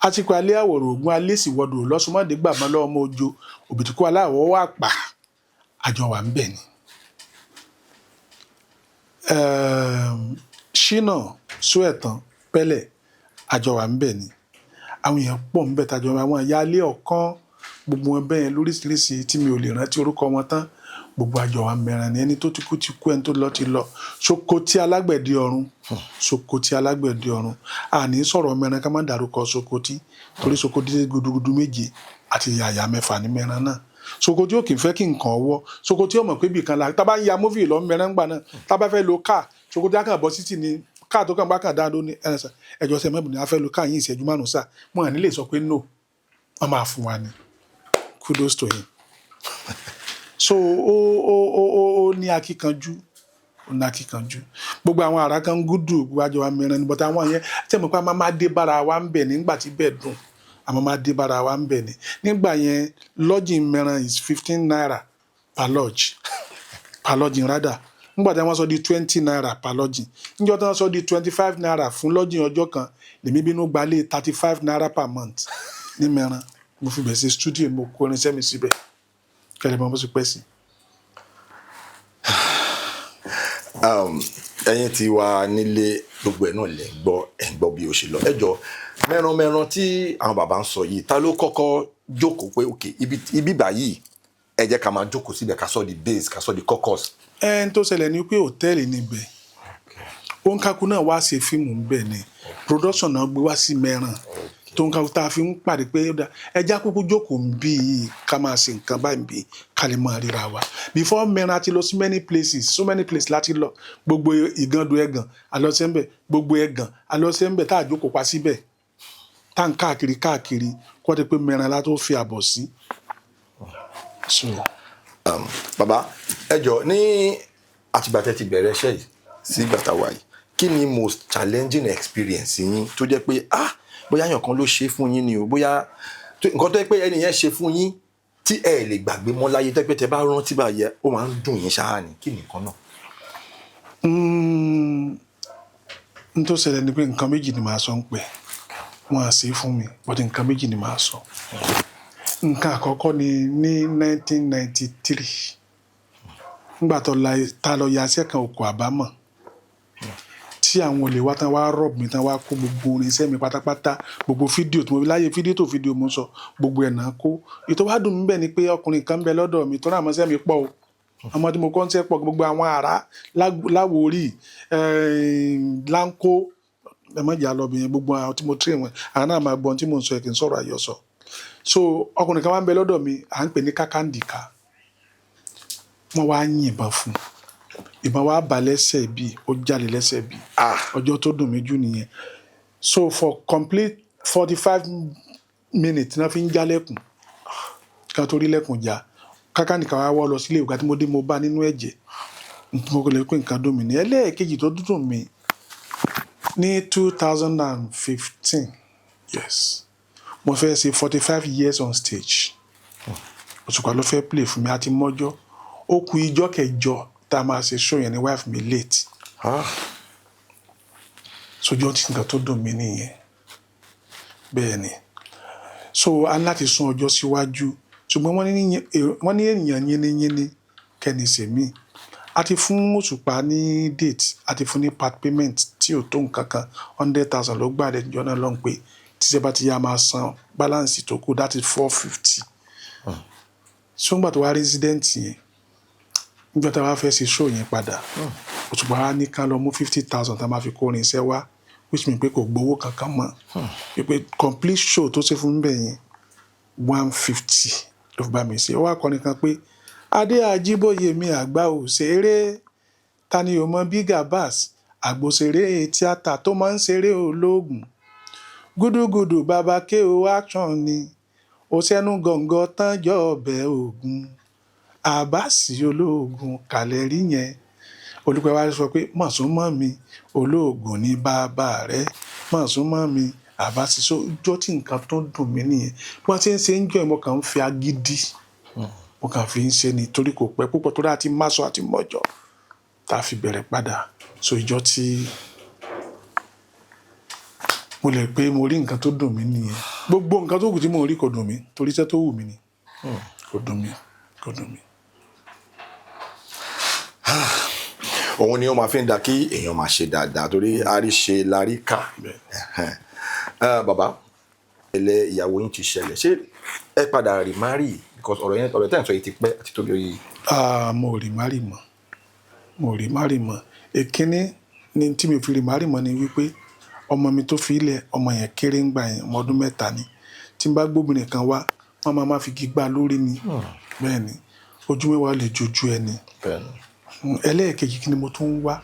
àsìkò alẹ́ àwòrán Ògún alẹ́ sì wọ́dọ̀ lọ́sùmọ́dé gbàmọ́ lọ́wọ́ ọmọ ojo òbítúkú aláwọ̀ wà pa àjọwà ń bẹ ni Ṣínà Sóẹ̀tàn Pẹ́lẹ̀ àjọwà ń bẹ ni àwọn èèyàn pọ̀ ń bẹ tàjọ àwọn ìyáálé ọ̀kan gbogbo wọn bẹ́ẹ̀ lóríṣiríṣi tí mi ò lè rántí orúkọ wọn tán gbogbo àjọwà mẹ́rán ni ẹni tó ti kú ẹni tó lọ ti lọ Sokoti Alágbẹ̀dẹ Ọ̀run Sokoti Alágbẹ̀dẹ Ọ̀run àní sọ̀rọ̀ mẹ́rán ká má dárúkọ Sokoti torí Sokoti gudugudu méje àti yàyà mẹ́fà ní mẹ́rán náà Sokoti ò kì í fẹ́ kí nǹkan ọwọ́ Sokoti ó mọ̀ pé ibìkan la tá bá ń ya móvì lọ mẹ́rán gbà náà tá bá fẹ́ lo káà Sokoti á kàn bọ́ sí tì ní káà tó kàn bá kàn dáadó ní ẹjọ́ sẹ́ mẹ́bùn ní a fẹ́ lo káà yín ìṣẹ́jú márùn-ún sáà wọn à ní lè sọ pé no wọ́n máa fún wa ni kudos to him so ó ní akíkanjú gbogbo àwọn ará kan gúdù gbogbo àjọwà mẹ́rán ni bọ́tà àwọn yẹn tẹ́ mọ̀ pé a máa dé bára wa ń bẹ̀ nígbà tí bẹ́ẹ̀ dùn a máa dé bára wa ń bẹ̀ ni nígbà yẹn lodging mẹ́rán is 15 naira per lodging rather nígbà tí wọ́n sọ di 20 naira per lodging níjọ́ tí wọ́n sọ di 25 naira fún lodging ọjọ́ kan lèmi bínú gbalé 35 naira per month ní mẹ́rán mo fi bẹ̀ sí studio mo kó irinṣẹ́ mi síbẹ̀ kẹlẹ́ mọ́ bó ṣe pẹ́ sí. ẹ̀yin tí wà nílé gbogbo ẹ̀ náà lẹ gbọ́ bí ó ṣe lọ ẹ jọ mẹ́ran tí àwọn bàbá ń sọ yìí ta ló kọ́kọ́ jókòó pé ok ibi báyìí ẹ jẹ́ ká máa jókòó síbẹ̀ ká sọ di base ká sọ di caucus. ẹn tó ṣẹlẹ̀ ni pé hòtẹ́ẹ̀lì níbẹ̀ òǹkàkú náà wá ṣe fíìmù ńbẹ̀ ni production náà gbé wá sí Mẹ́ràn tó ń kàwé tá a fi ń pàdé pé ẹja kúkú jókòó ń bí i ká máa ṣe nǹkan báyìí bí ká lè máa ríra wa before Mẹ́ràn àti lọ sí so many places láti lọ gbogbo Ìgàndò Ẹ̀gàn àlọ́sẹ̀ńbẹ̀ gbogbo Ẹ̀gàn àlọ́sẹ̀ńbẹ̀ tá a jókòó pa síbẹ̀ tá n káàkiri kó tẹ pé Mẹ́ràn la tó fi àbọ̀ sí. Bàbá ẹ jọ ní àtìgbàtẹ́ ti bẹ̀rẹ̀ iṣẹ́ yìí sí gbàtà wáyé kí ni most challenging experience yín tó jẹ́ pé bóyá èèyàn kan ló ṣe fún yín ni o bóyá nǹkan tó yẹ pé ẹni yẹn ṣe fún yín tí ẹ lè gbàgbé mọ́ láyé tó pé tẹ bá rántí báyẹ ó máa ń dùn yín ṣáá ni kí nìkan náà. n tó ṣẹlẹ̀ ni pé nǹkan méjì ni màá sọ ń pẹ́ wọ́n á ṣe fún mi but nǹkan méjì ni màá sọ. Nǹkan àkọ́kọ́ ni ní 1993 nígbà tá lọ ya iṣẹ́ kan Oko Àbámọ̀ tí àwọn olè wá tán wá rọ̀bù mi tán wá kó gbogbo irinṣẹ́ mi pátápátá gbogbo fídíò tí mo fi láyé fídíò mo sọ gbogbo ẹ̀ náà kó ètò wá dùn mí bẹ́ẹ̀ ni pé ọkùnrin kan ń bẹ lọ́dọ̀ mi tó náà mọ́ṣẹ́ mi pọ̀ o ọmọ tí mo kọ́ ń ṣe pọ̀ gbogbo àwọn ará Láwórì Láńkó ẹ̀mọ́jà lọ́bìnrin gbogbo àwọn tí mo tírè wọn àwọn náà máa gbọ́n tí mo ń sọ ẹ̀ kì í sọ̀rọ̀ àyọ̀sọ̀ so ọkùnrin kan wá ń bẹ lọ́dọ̀ mi à ń pè ní Kákàndìká wọ́n wá yìnbọn fún ìbọn wá bà lẹ́sẹ̀ bí ó jáde lẹ́sẹ̀ bí ọjọ́ tó dùn mí jù nìyẹn so for complete 45 minutes náà fi ń jálẹ̀kùn ká tó rí lẹ́kùn já Kákàndìká wá wọ́ lọ sílé ìwé tí mo dé mo bá nínú ẹ̀jẹ̀ mo kò lè pé nǹkan dùn mí ní ẹlẹ́ẹ̀kejì tó dùn mí ní 2015 yes mo fẹ́ ṣe 45 years on stage Òṣùpá ló fẹ́ play fún mi àti mọ́jọ́ ó kù ijọ́ kẹjọ tá a máa ṣe show yẹn ní wife mi late sójú ọtí nǹkan tó dùn mí nìyẹn bẹ́ẹ̀ ni so a ní láti sún ọjọ́ síwájú ṣùgbọ́n wọ́n ní ènìyàn yínníyínní kẹ́ni sèmí a ti fún Òṣùpá ní date a ti fún ní part payment tí ò tó nǹkan kan 100,000 ló gbà lẹ́jọ́ náà lọ́n pé tíṣẹ́ bá ti yá máa san balance tó kù that is 450 so nígbà tó wá resident yẹn nígbà tá a wá fẹ́ ṣe show yẹn padà Òṣùpá wa ní ká lọ mú 50,000 tá a máa fi kó orin iṣẹ́ wá which mean pé kò gbowó kankan mọ́ pé complete show tó ṣe fún bẹ́ẹ̀ yẹn 150 ló fi bá mi ṣe ó wá kọrin kan pé Adé Ajíbóyè mi àgbà òṣèré ta ni ò mọ Bigger Bass àgbòṣèré tíátà tó máa ń ṣeré olóògùn gúdúgúdú bàbá kéo action ni òṣèlú gọ̀ǹgọ̀ tán jọ ọbẹ̀ ògùn Àbáàsì olóògùn kàlẹ́ rí yẹn olùpẹ̀ wa sọ pé mọ̀súnmọ́ mi olóògùn ní bàbá rẹ̀ mọ̀súnmọ́ mi Àbáàsì sójọ́ tí nǹkan tó dùn mí nìyẹn bí wọ́n ti ń ṣe ń jọ ìmọ̀ kan ń fi agídí mo kàn fi ń ṣe ni torí kò pẹ́ púpọ̀ torí àti máṣọ àti mọ́jọ́ tá a fi bẹ̀rẹ̀ padà so ìjọ tí mo lè pé mo rí nǹkan tó dùn mí nìyẹn gbogbo nǹkan tó kù tí mo rí kò dùn mí torí iṣẹ́ tó wù mí ni kò dùn mí. òun ni ó máa fi ń da kí èèyàn máa ṣe dáadáa torí àríṣe láríkà bàbá ilé ìyàwó yín ti ṣẹlẹ̀ ṣé ẹ padà rí márì because ọ̀rọ̀ tẹ́ ń sọ yìí ti pẹ́ àti tóbi oyè. mo rí márì mọ́ èkínní ni tí mi fi rí márì mọ́ ni wípé ọmọ mi tó fi ilẹ̀ ọmọ yẹn kéré ń gbà yẹn ọmọ ọdún 3 ni tí n bá gbóbìnrin kan wá wọn máa fi gbígbá lórí ni bẹ́ẹ̀ ni ojú mẹ́wàá lè jojú ẹni ẹlẹ́ẹ̀kejì kí ni mo tún ń wá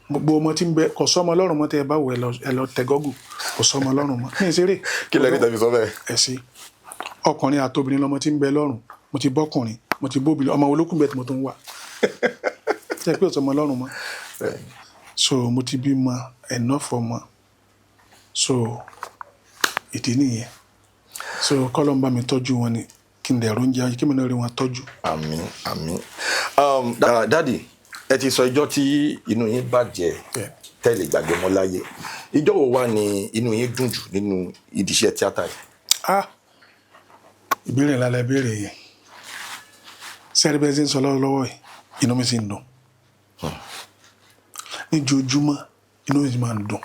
gbogbo ọmọ tí ń bẹ kò sọ́mọ lọ́rùn mọ́ tẹ́ ẹ bá wò ẹ lọ tẹ gọ́gù kò sọ́mọ lọ́rùn mọ́ ní ìṣeré. kí lẹ́ni tẹ̀sí sọ bẹ́ẹ̀. ẹ sí ọkùnrin àtobìnrin lọmọ tí ń bẹ lọ́rùn mo ti bọ́kùnrin mo ti bóbìnrin ọmọ olókùn bẹ́ẹ̀ tí mo tún wà tẹ́ pé ọ̀sọ́mọ lọ́rùn mọ́ so mo ti bímọ enough ọmọ so ìdí nìyẹn so kọ́lọ́n bá mi tọ́jú wọn ni kí n dẹ̀rọ oúnjẹ ayé kí mi náà rí wọn tọ́jú. àmín dádì ẹ ti sọ ìjọ́ tí inú yín bàjẹ́ tẹ́lẹ̀ gbàgbé mọ́ láyé ìjọ́ wo wá ni inú yín dùn jù nínú ìdíṣẹ́ tíátà yìí. ìbéèrè ńlá la ìbéèrè yẹn sẹ́rí bẹ́ẹ̀ sí ń sọ lọ́wọ́lọ́wọ́ yìí inú mi sì ń dùn níjojúmọ́ inú mi máa ń dùn.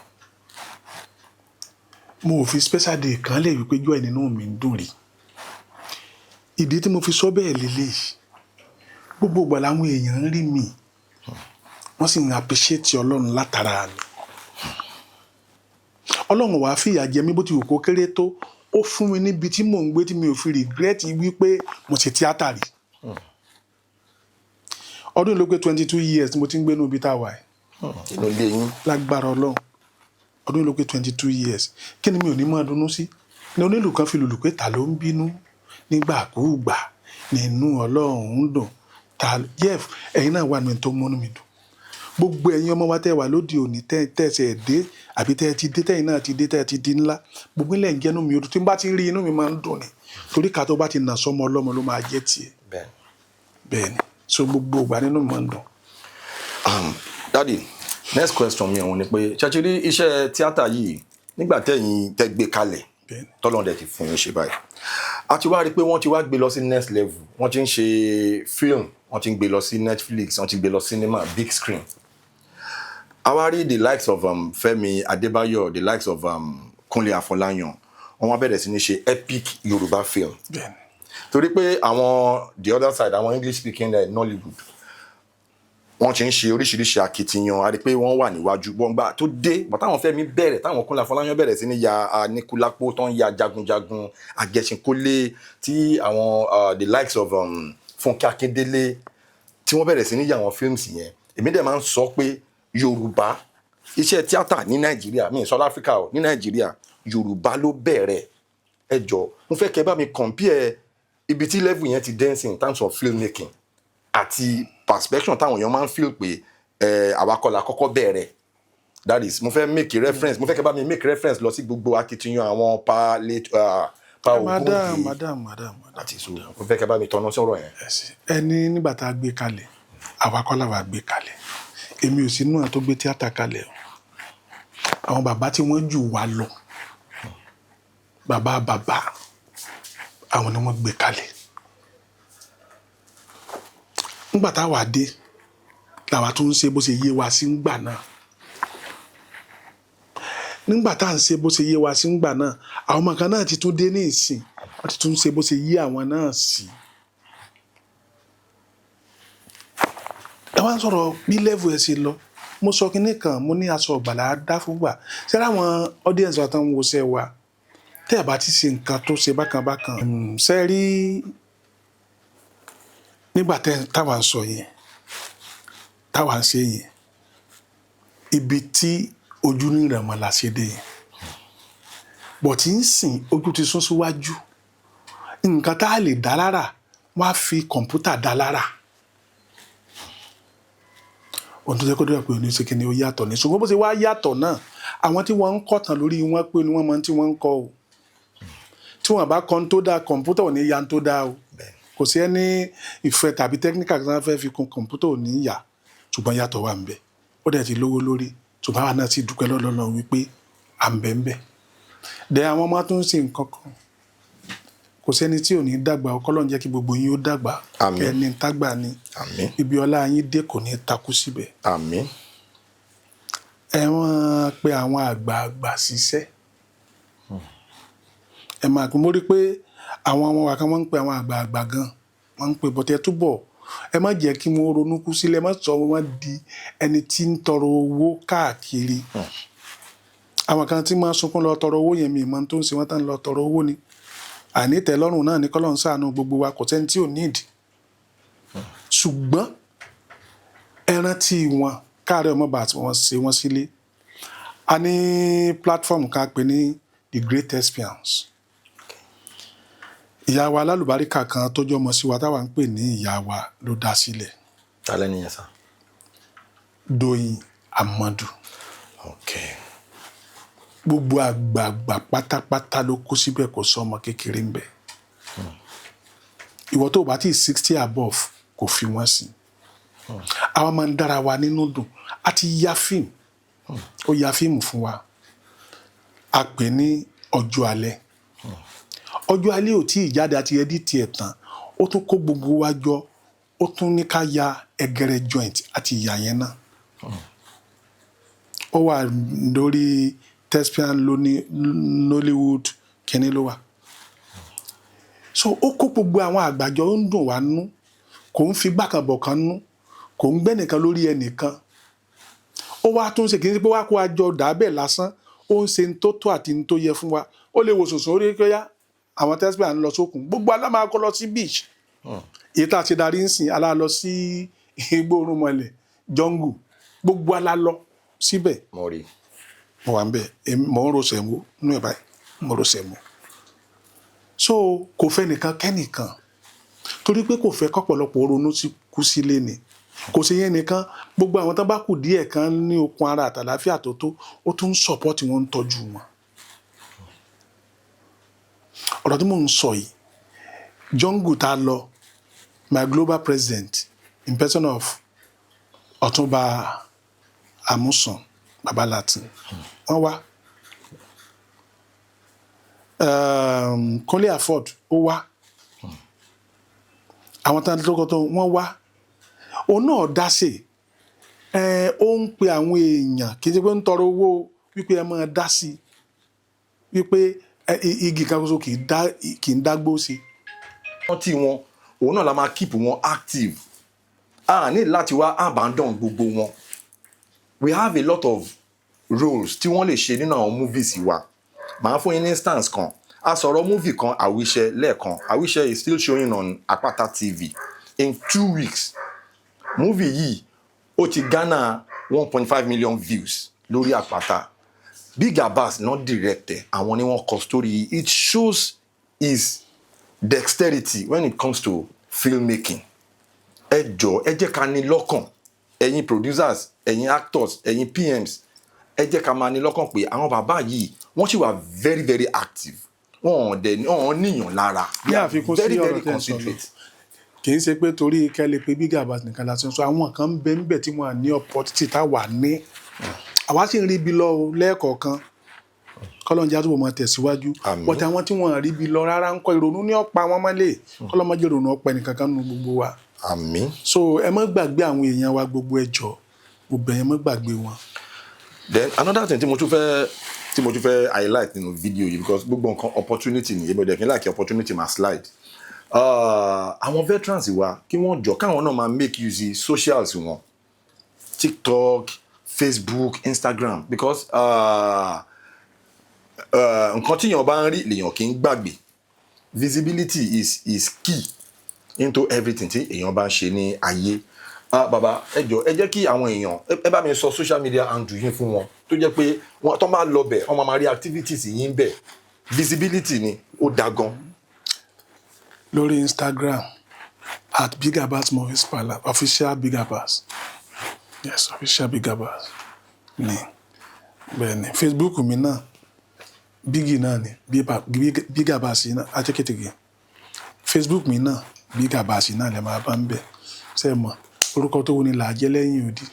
Mo ò fi special day kan lè wípé jọ́ ẹ̀ nínú mi ń dùn rí. Ìdí tí mo fi sọ bẹ́ẹ̀ lélẹ́yìí, gbogbo ìgbà làwọn èèyàn ń rí mi wọ́n sì ń appreciate Ọlọ́run látara mi. Ọlọ́run wàá fìyà jẹ mí bó ti wù kó kéré tó, ó fún mi níbi tí mò ń gbé tí mi ò fi regret wípé mo ṣe tíátà rí. Ọdún ló pé 22 years tí mo ti ń gbé ní ibi tá a wà yìí. Inú ilé yín. Lágbára Ọlọ́run ọdún ló pé 22 years. Kí ni mi ò ní máa dunnú sí? Ní onílù kan fi lùlù pé ta ló ń bínú nígbàkúùgbà nínú Ọlọ́run ń dùn. Yẹ́f ẹ̀yin náà wà ní tó múnú mi dùn. Gbogbo ẹ̀yin ọmọ wa tẹ́ wà lóde òní tẹ́sẹ̀ dé àbí tẹ́ ti dé tẹ́yin náà ti dé tẹ́ ti di ńlá. Gbogbo ilẹ̀ ń jẹ́ inú mi odò tí n bá ti rí inú mi máa ń dùn ni. Torí ká tó bá ti nà sọ́mọ ọlọ́mọ ló máa jẹ́ tiẹ̀. Bẹ́ẹ̀ni. So gbogbo ìgbà nínú mi máa ń dùn. Daddy, next question mi òun ni pé ṣe rí iṣẹ́ tíátà yìí nígbà tẹ́yin tẹ́ gbé kalẹ̀ tọ́lọ́run dẹ̀ ti fún yín ṣe báyìí. A ti wá rí pé wọ́n ti wá gbé lọ sí next level. Wọ́n ti ń ṣe film, wọ́n ti ń gbé lọ sí Netflix, wọ́n ti gbé lọ cinema, big screen. A wá rí the likes of Fẹ́mi Adébáyọ̀, the likes of Kúnlé Afọláyan. Wọ́n wá bẹ̀rẹ̀ sí ní ṣe epic Yorùbá film. Torí pé àwọn the other side, àwọn English speaking Nollywood, wọ́n ti ń ṣe oríṣiríṣi akitiyan. A rí pé wọ́n wà níwájú gbọ́ngbà tó dé bàtà àwọn Fẹ́mi bẹ̀rẹ̀ táwọn Kúnlé Afọláyan bẹ̀rẹ̀ sí ní ya Aníkúlápó tó ń ya jagunjagun Agẹṣinkólé tí àwọn the likes of Fúnkẹ́ Akíndélé tí wọ́n bẹ̀rẹ̀ sí ní ya àwọn films yẹn. Èmi dẹ̀ máa ń sọ pé Yorùbá iṣẹ́ tíátà ní Nàìjíríà ní South Africa o ní Nàìjíríà Yorùbá ló bẹ̀rẹ̀. Ẹ jọ̀ọ́ mo fẹ́ kẹ́ bá mi compare ibi tí level yẹn ti dancing in terms of filmmaking àti perspective táwọn èèyàn máa ń feel pé àwa kọ́ la kọ́kọ́ bẹ̀rẹ̀. That is mo fẹ́ make a reference, mo fẹ́ kẹ́ bá mi make reference lọ sí gbogbo akitiyan àwọn pa Ògúndé. Madam. Àti so mo fẹ́ kẹ́ bá mi tọ́nà sọ̀rọ̀ yẹn. Ẹni nígbà tá a gbé kalẹ̀ àwa kọ́ la wà gbé kalẹ̀. Èmi ò sí inú àwọn tó gbé tíátà kalẹ̀ o. Àwọn bàbá tí wọ́n jù wá lọ bàbá àwọn ni wọ́n gbé kalẹ̀. Nígbà tá a wà dé làwa tún ń ṣe bó ṣe yé wa sí ńgbà náà. Nígbà tá à ń ṣe bó ṣe yé wa sí ńgbà náà àwọn ọmọ kan náà ti tún dé ní ìsìn wọ́n ti tún ṣe bó ṣe yé àwọn náà sí. Ẹ wá ń sọ̀rọ̀ bí level ẹ̀ ṣe lọ. Mo sọ kinní kan mo ní aṣọ ọ̀gbàlà dá fún gbà. Ṣé láwọn audience wa tán ń wo ṣẹ́ wa tẹ́ ẹ̀ bá ti ṣe nǹkan tó ṣe bákan. Ṣé rí nígbà táwa ń sọ yẹn táwa ń ṣe yẹn ibi tí ojú ní ìrànmọ́ la ṣe dé yẹn bọ̀ tí ń sìn ojú ti sún síwájú nǹkan tá a lè dá lára wọ́n á fi kọ̀ǹpútà dá lára. Ohun tó jẹ́ kó dẹ́rẹ́ pé oníṣe kí ni ó yàtọ̀ ní ṣùgbọ́n bó ṣe wá yàtọ̀ náà àwọn tí wọ́n ń kọ̀tàn lórí wọn pé ni wọ́n mọ tí wọ́n ń kọ́ o tí wọ́n bá kọ́ tó dáa kọ̀ǹpútà ò ní ya tó dáa o kò sí ẹni ìfẹ́ tàbí tẹ́kíníkà tí wọ́n fẹ́ fi kún kọ̀ǹpútà ò ní yà ṣùgbọ́n yàtọ̀ wà ń bẹ ó dẹ̀ ti lówó lórí ṣùgbọ́n àwọn náà sì dúpẹ́ lọ́dọ̀ wípé à ń bẹ ń bẹ. Dẹ̀ àwọn ọmọ tó ń ṣe nǹkan kan kò sẹ́ni tí ò ní dàgbà ọkọ́lọ́n jẹ́ kí gbogbo yín ó dàgbà ẹni tágbà ni ibi ọlá yín dé kò ní takú síbẹ̀. Àmín. Ẹ wọ́n pe àwọn àgbààgbà ṣiṣẹ́ ẹ máa kún mo rí pé àwọn ọmọ wa kan wọ́n ń pe àwọn àgbààgbà gan wọ́n ń pe bọ́tẹ́ túbọ̀ ẹ má jẹ́ kí wọ́n ronú kú sílẹ̀ ẹ má sọ wọ́n di ẹni tí ń tọrọ owó káàkiri. Àwọn kan tí máa sunkún lọ tọrọ owó yẹn mi ìmọ̀ tó ń ṣe wọ́n tán lọ tọrọ owó ni àìnítẹ́lọ́rùn náà ní kọ́lọ́run ṣàánú gbogbo wa kò sẹ́ni tí ò ní ìdí. Ṣùgbọ́n ẹran tí wọn káàárẹ̀ ọmọ bá wọn ṣe wọ́n sílé a ní platform ká pè ní The Great Expanse. Ìyá wa alálùbáríkà kan tọ́jú ọmọ sí wa táwa ń pè ní ìyá wa ló dá sílẹ̀. Tálẹ́ nìyẹn sá. Dóyin Amadu. Okay. Gbogbo àgbààgbà pátápátá ló kó síbẹ̀ kò sọ ọmọ kékeré ń bẹ. Ìwọ tó bá tí 60 above kò fi wọ́n sí. Àwọn máa ń dára wa nínú dùn àti ya fíìmù ó ya fíìmù fún wa a pè ní ọjọ́ alẹ́. Ọjọ́ alẹ́ ò tí ì jáde àti ẹdítì ẹ̀ tán ó tún kó gbogbo wa jọ ó tún ní ká ya ẹgẹrẹ joint àti ìyá yẹn náà. ó wà lórí thespian Nollywood kìíní ló wà. So ó kó gbogbo àwọn àgbàjọ ń dùn wá nú, kò ń fi gbàkànbọ̀kan nú, kò ń gbẹ́nìkan lórí ẹnìkan. Ó wá tún ṣe kì í ṣe pé wá kó àjọ dàbẹ̀ lásán, ó ń ṣe tó tó àti tó yẹ fún wa. Ó lè wò sòsò orí kẹ́yà àwọn thespian ń lọ sókun, gbogbo aláma kọ́ lọ sí beach. Èyí tá a ti darí ń sìn alá lọ sí igbó orúnmọlẹ̀ jungle, gbogbo alá lọ síbẹ̀. mo rí Mo wà ń bẹ̀, mo ń ro sẹ̀mó nínú ẹ̀ báyìí, mo ro sẹ̀mó. So kò fẹ́ nìkan kẹ́nìkan torí pé kò fẹ́ kọ́pọ̀lọpọ̀ ronú sí kú sílé ni. Kò sí yẹn nìkan, gbogbo àwọn tán bá kù díẹ̀ kan ní okun ara àtàlàáfíà tó tó, ó tún ń support wọn, ń tọ́jú wọn. Ọ̀rọ̀ tí mò ń sọ yìí, jungle tá a lọ, my global president in person of Ọ̀túnba Amusan Babalatin, wọ́n wá. Kọ́lé Afford ó wá. Àwọn tán lọ́kọ̀tọ̀ wọ́n wá. Òun náà dá sí. Ó ń pe àwọn èèyàn kì í ṣe pé ń tọrọ owó wípé ẹ máa dá sí, wípé igi kan ṣoṣo kì í dágbó sí. wọ́n tí wọn òun náà la máa keep wọn active. A ní láti wá abandon gbogbo wọn. We have a lot of roles tí wọ́n lè ṣe nínú àwọn movies wa. Màá fún yín ní instance kan. A sọ̀rọ̀ movie kan Àwíṣẹ lẹ́ẹ̀kan. Àwíṣẹ is still showing on Apata TV. In 2 weeks, movie yìí ó ti garner 1.5 million views lórí Apata. Big Abbas not directed, àwọn ni wọ́n kọ story. It shows his dexterity when it comes to filmmaking. Ẹ jọ̀ọ́, ẹ jẹ́ ká ní lọ́kàn, ẹ̀yin producers, ẹ̀yin actors, ẹ̀yin PMs, ẹ jẹ́ ká máa ní lọ́kàn pé àwọn bàbá yìí wọ́n sì wà very very active. Wọ́n níyàn lára. Ní àfikún sí very ọ̀rọ̀ very tẹ́ ń sọ lọ, considerate. kì í ṣe pé torí kẹ́lẹ́ pé Big Abbas nìkan la ti ń sọ, àwọn kan ń bẹ níbẹ̀ tí wọ́n ní opportunity tá wà ní. Àwa sì ń rí ibi lọ lẹ́ẹ̀kọ̀ọ̀kan. Kọ́lọ́njẹ́ àtúbọ̀ máa tẹ̀síwájú. Àmín. But àwọn tí wọ́n rí ibi lọ rárá ń kọ́ ìrònú ní ọ̀pá wọn mọ́lẹ̀. Kọ́lọ́mọdé ìrònú ọ̀pẹ nìkan kan nínú gbogbo wa. Àmín. So ẹ má gbàgbé àwọn èèyàn wa gbogbo ẹ jọ̀ọ́, gbogbo ẹ má gbàgbé wọn. Then another thing tí mo tún fẹ́ highlight nínú video yìí, because gbogbo nǹkan opportunity ni èmi ò dẹ̀ kí n like opportunity ma slide. Àwọn veterans wa kí wọ́n jọ káwọn náà máa make use socials wọn, TikTok, Facebook, Instagram, because nǹkan tí èèyàn bá ń rí lèèyàn kì í gbàgbé. Visibility is key into everything tí èèyàn bá ń ṣe ní ayé. Bàbá ẹ jọ̀ọ́, ẹ jẹ́ kí àwọn èèyàn ẹ bá mi sọ social media handle yín fún wọn tó jẹ́ pé wọ́n tó máa lọ bẹ̀ wọ́n máa rí activities yín bẹ̀. Visibility ni ó da gan. Lórí Instagram @Big Abbas Movies Palace, official Big Abbas. Yes, official Big Abbas ni. Bẹ́ẹ̀ni Facebook mi náà Biggie náà ni Big Abbas náà ajẹ́kẹ̀tẹ̀gẹ̀. Facebook mi náà Big Abbas náà lè máa bá ń bẹ̀. Ṣé ẹ mọ̀ orúkọ tó wù ní làájẹ́ lẹ́yìn òdì.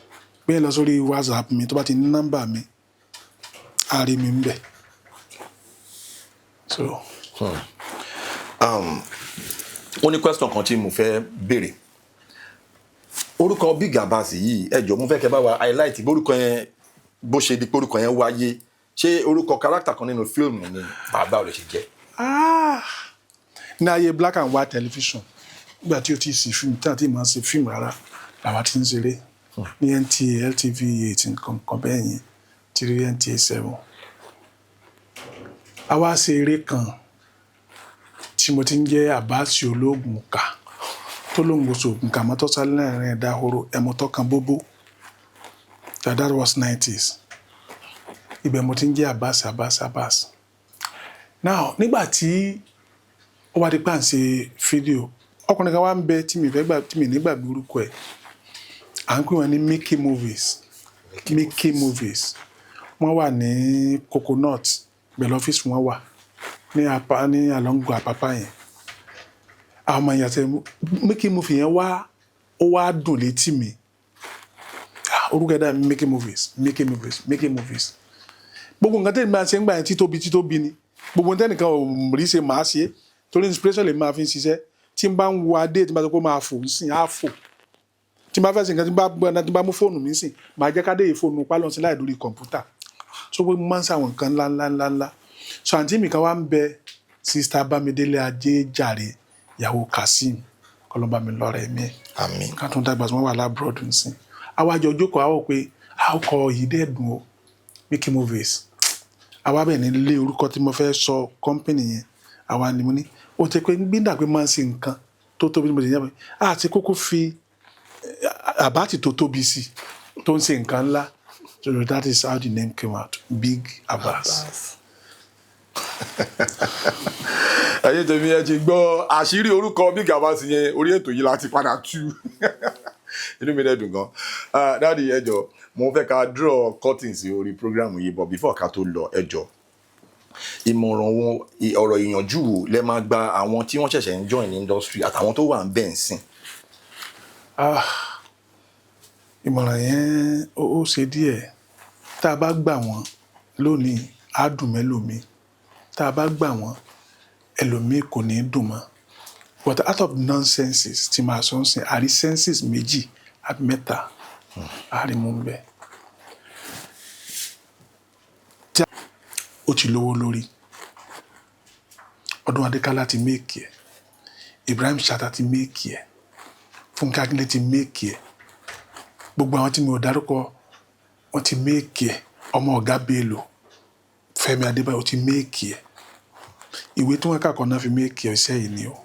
Bẹ́ẹ̀ lọ sórí WhatsApp mi tó bá ti ní nọ́mbà mi, a rí mi ń bẹ̀. So. Ó ní question kan tí mo fẹ́ béèrè. Orúkọ Big Abbas yìí ẹ jọ̀ọ́ mo fẹ́ kẹ́ bá wa highlight bórúkọ yẹn bó ṣe di pé orúkọ yẹn wáyé. Ṣé orúkọ character kan nínú fíìmù ni bàbá ò lè ṣe jẹ́? Ní ayé black and white television, nígbà tí o ti sì fíìmù tí a ti máa ṣe fíìmù rárá làwa ti ń ṣeré ní NTA, LTV 8 nǹkan bẹ́ẹ̀ yẹn ti rí NTA 7. A wá ṣe eré kan tí mo ti ń jẹ́ Abbas ológun ká tó lóun gbòòsò ògùn ká mọ́tò sálẹ̀ rìn dahoro ẹ̀mọ́tọ́ kan bóbó. That was 90s. Ibẹ̀ mo ti ń jẹ́ Abbas. Now nígbà tí ó wá di pé à ń ṣe fídíò, ọkùnrin kan wá ń bẹ tí mi nígbàgbé orúkọ ẹ̀. À ń pè wọ́n ní Mickey Movies. Wọ́n wà ní Coconut, bẹ̀rẹ̀ ọ́fíìsì wọn wà ní alongo Àpápá yẹn. Àwọn ọmọ yẹn àti Mickey Movie yẹn ó wá dùn létí mi. Orúkọ ẹ̀dá Mickey Movies. Gbogbo nǹkan tẹ́lẹ̀ máa ṣe ń gbà yẹn títóbi ni. Gbogbo nǹkan tẹ́nìkan ò rí ṣe máa ṣe torí inspiration lè máa fi ń ṣiṣẹ́. Tí n bá ń wo adé tí n bá sọ pé máa fò ń sìn á fò. tí n bá fẹ́ sí nǹkan tí n bá mú fóònù mi sìn màá jẹ́ ká dé ìfóònù pálọ̀ sí láì lórí kọ̀ǹpútà so pé mo máa ń ṣàwọn nǹkan ńláńláńlá so àǹtí mi kan wá ń bẹ sista Bámidélé Ajéjàre ìyàwó Kazeem kọlọ́ba mi lọ́rẹ̀ mi àmín ká tún dàgbà sí wọn wà lábúròdù nsìn àwájọ jókòó àwọ̀ pé àwòkọ yìí dẹ́ẹ̀dùn o Mickey Movies àwa bẹ̀ ní ilé orúkọ tí mo fẹ́ sọ kọ́ńpìnì yẹn àwa ni mo ní ó ti pé gbígbà pé máa ń ṣe nǹkan tó tóbi mo ti yẹ pé àti kókó fi àbátì tó tóbi sí tó ń ṣe nǹkan ńlá so that is how the name came out Big Abbas. ẹ̀yin tèmi ẹ ti gbọ́ àṣírí orúkọ Big Abbas yẹn orí ètò yìí láti padà tú inú mi dẹ́dùn gan dáàdi ẹ jọ̀ọ́ mo fẹ́ ká draw curtains sí orí program yìí but before ká tó lọ ẹ jọ̀ọ́ ìmọ̀ràn wọn ọ̀rọ̀ ìyànjú wo lẹ máa gba àwọn tí wọ́n ṣẹ̀ṣẹ̀ ń join ní industry àtàwọn tó wà ń bẹ̀ ń sìn. ìmọ̀ràn yẹn ó ṣe díẹ̀ tá a bá gbà wọ́n lónìí á dùn mẹ́lòmíì tá a bá gbà wọ́n ẹlòmíì kò ní dùn mọ́ but out of nonsenses tí màá sọ ń sìn àrí senses méjì àbí mẹ́ta àrímú ń bẹ ó ti lówó lórí Ọdún Adékálá ti méèkì ẹ Ibrahim Chatta ti méèkì ẹ Fúnkẹ́ Akíndélé ti méèkì ẹ gbogbo àwọn tí mi ò dárúkọ wọn ti méèkì ẹ ọmọ Ọ̀gá Bello Fẹ́mi Adébáyọ̀ ti méèkì ẹ ìwé tí wọ́n kà kọ́ náà fi méèkì ẹ iṣẹ́ yìí ni o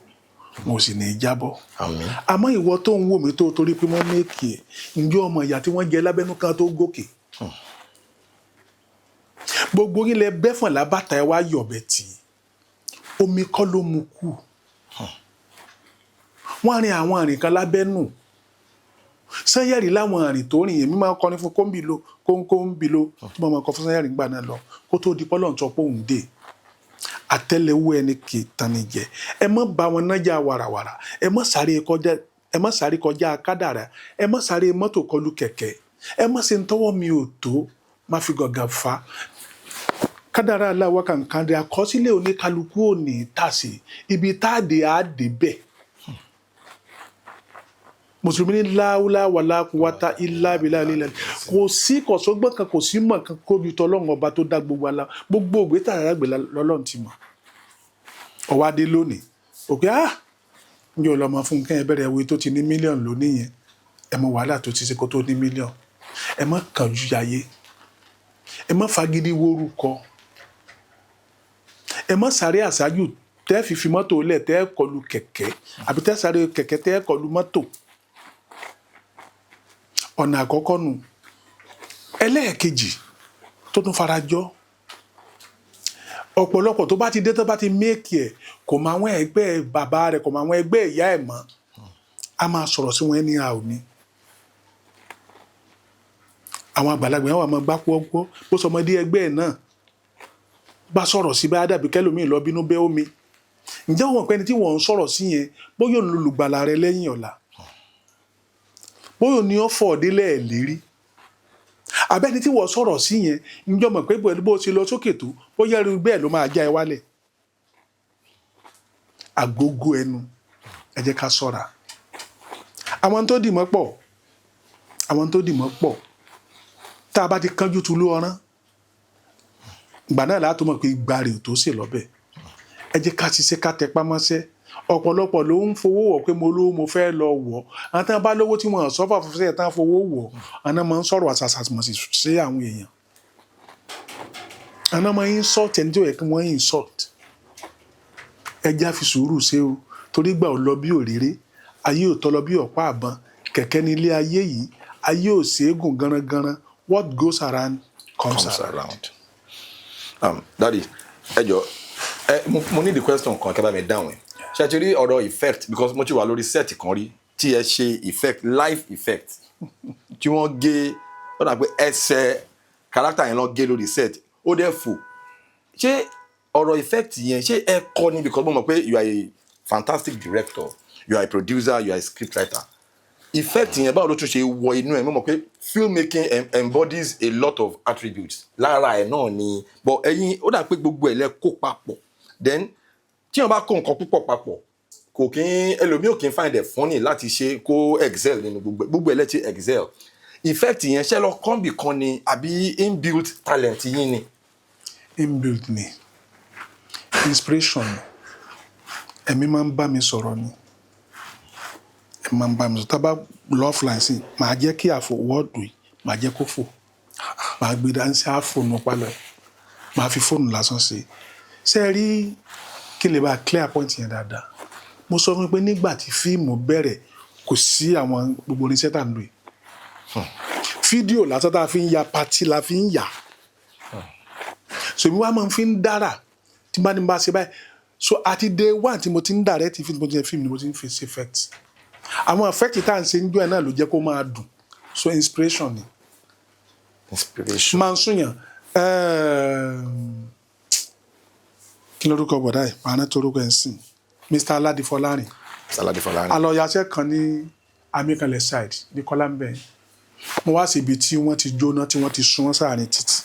mo sì ní í jábọ́ àmín àmọ́ ìwọ tó ń wò mí tó torí pé wọ́n méèkì ẹ ǹjẹ́ ọmọ ìyá tí wọ́n jẹ lábẹ́nú kan tó gòkè gbogbo ilẹ̀ bẹ́fọ̀n lábàtà ẹ wá yọ̀bẹ tì í omi kọ́ ló mu kú wọ́n rin àwọn àrìn kan lábẹ́nù Sanyẹ̀rì láwọn àrìn tó rìn èmi máa ń kọrin fún kóńbìlò tí mo máa kọ fún Sanyẹ̀rì gbà náà lọ kó tó di pọ́lọ̀ ń sọ pé òun dé àtẹ́lẹwọ́ ẹni kì í tan ni jẹ ẹ má bá wọn nájà wàràwàrà ẹ má sáré kọjá kádàrá ẹ má sáré mọ́tò kọlù kẹ̀kẹ́ ẹ má ṣe ń tọ́wọ́ mi ò tó má fi gàngàn fa kádàrá aláwọ̀ kankan rẹ̀ àkọsílẹ̀ oníkálukú ò ní tàsé ibi táàdé àádé bẹ́ẹ̀ mùsùlùmí ní láwùlá wàlá quwwata illa billah lílẹ̀ kò sí kọ̀sọ́gbọ́n kan kò sí mọ̀ kan kóbi tọ́lọ́run ọba tó dá gbogbo ala gbogbo ògbé tààrà gbé lọ́lọ́run ti mọ̀ ọ̀wádé lónìí òkè ní ọlọ́mọ Fúnkẹ́ ẹ bẹ̀rẹ̀ ìwé tó ti ní mílíọ̀nù lónìí yẹn ẹ mọ wàhálà tó ti ṣe kó tó ní mílíọ̀nù ẹ má kánjú yáyé ẹ má fagídí wórúkọ ẹ má sáré àṣáájú tẹ́ fi mọ́tò lẹ̀ tẹ́ kọlu kẹ̀kẹ́ àbí tẹ́ sáré kẹ̀kẹ́ tẹ́ kọlu mọ́tò ọ̀nà àkọ́kọ́ nù ẹlẹ́ẹ̀kejì tó tún farajọ́ ọ̀pọ̀lọpọ̀ tó bá ti dé tó bá ti méèkì ẹ̀ kò mọ àwọn ẹgbẹ́ bàbá rẹ̀ kò mọ àwọn ẹgbẹ́ ìyá ẹ̀ mọ́ a máa sọ̀rọ̀ sí wọn ẹni a ò ní àwọn àgbàlagbà yẹn wà máa gbá pọ́ọ́pọ́ bó sọ ọmọdé ẹgbẹ́ ẹ̀ náà bá sọ̀rọ̀ sí bá dàbí kẹ́lòmíì lọ bínú bẹ́ omi ǹjẹ́ wọn pẹ́ni tí wọ́n ń sọ̀rọ̀ sí yẹn bóyá òun lùgbàlà rẹ lẹ́yìn ọ̀la bóyá òun ni ó fọ̀ délẹ̀ ẹ̀ lérí abẹ́ni tí wọ́n sọ̀rọ̀ sí yẹn ǹjọ́ mọ̀ pé bó ṣe lọ sókè tó bóyá irú bẹ́ẹ̀ ló máa já ẹ wálẹ̀ àgógó ẹnu ẹ jẹ́ ká ṣọ́ra àwọn tó dì mọ́ pọ̀ tá a bá ti kánjú tu ló ọ̀rán ìgbà náà látò mọ̀ pé ìgbà rẹ̀ ò tó sè lọ́bẹ̀ ẹ jẹ́ ká ṣiṣẹ́ ká tẹpá mọ́ṣẹ́ ọ̀pọ̀lọpọ̀ ló ń fowó wọ̀ pé mo lówó mo fẹ́ lọ wọ̀ àwọn tán bá lówó tí wọ́n sọ́fà fún ṣẹ́ tán fowó wọ̀ àwọn náà máa ń sọ̀rọ̀ àṣàṣàmọ̀sí sí àwọn èèyàn àwọn náà máa ń insult ẹni tí ó yẹ kí wọ́n insult ẹ jẹ́ á fi sùúrù ṣe o torí gbà ò lọ bí òréré ayé ò tọ́ lọ bí ọ̀pá àbọn kẹ̀kẹ́ ní ilé ayé yìí ayé ò ṣeégùn garangaran what goes around comes around. Daddy ẹ jọ mo need the question kan kẹ́ bá mi dáhùn ẹ̀ ṣe ti rí ọ̀rọ̀ effect because mo ti wà lórí set kan rí tí ẹ ṣe effect live effect tí wọ́n gé ó dà pé ẹsẹ̀ character yẹn lọ gé lórí set ó dẹ̀ fò ṣé ọ̀rọ̀ effect yẹn ṣé ẹ kọ́ ni because mo mọ̀ pé you are a fantastic director you are a producer you are a script writer effect yẹn báwo ló tún ṣe wọ inú ẹ mo mọ̀ pé filmmaking embodies a lot of attributes lára ẹ̀ náà ni but ẹ̀yin ó dà pé gbogbo ẹ̀ lẹ kó papọ̀ then tí wọ́n bá kó nǹkan púpọ̀ papọ̀ kò kí ń ẹlòmíì ò kí ń find it funny láti ṣe kó excel nínú gbogbo ẹ̀ lẹ́tí excel effect yẹn ṣẹ́ lọ kọ́ńbì kan ni àbí inbuilt talent yín ni. inbuilt ni inspiration ni ẹ̀mí máa ń bá mi sọ̀rọ̀ ni ẹ̀mí máa ń bá mi sọ̀rọ̀ tá a bá lọ offline sí màá jẹ́ kí àfò wọ́ọ̀dù yìí màá jẹ́ kó fò màá gbé dáńsí àfònù palẹ̀ màá fi fóònù lásán sí ṣe é rí kí lè bá clear point yẹn dáadáa mo sọ fún mi pé nígbà tí fíìmù bẹ̀rẹ̀ kò sí àwọn gbogbo oníṣẹ́ tá à ń lò yìí fídíò lásán tá a fi ń ya pati la fi ń yà so èmi wá máa fi ń dára tí bá ní bá ṣe báyìí so àti day one tí mo ti ń direct fíìmù mo ti ń fíìmù ni mo ti ń fi ṣe effect àwọn effect tá à ń ṣe ń jọ ẹ̀ náà ló jẹ́ kó máa dùn so inspiration ni inspiration máa ń súnyàn kí lórúkọ bọ̀dá ẹ̀ máa ná torúkọ ẹ̀ ń sìn Mr. Aládìfọlárin alọ́yàṣẹ́ kan ní amikanlẹ̀ side ní kọ́lámbẹ̀ mo wá sí ibi tí wọ́n ti jóná tí wọ́n ti sun wọ́n sáàrin títì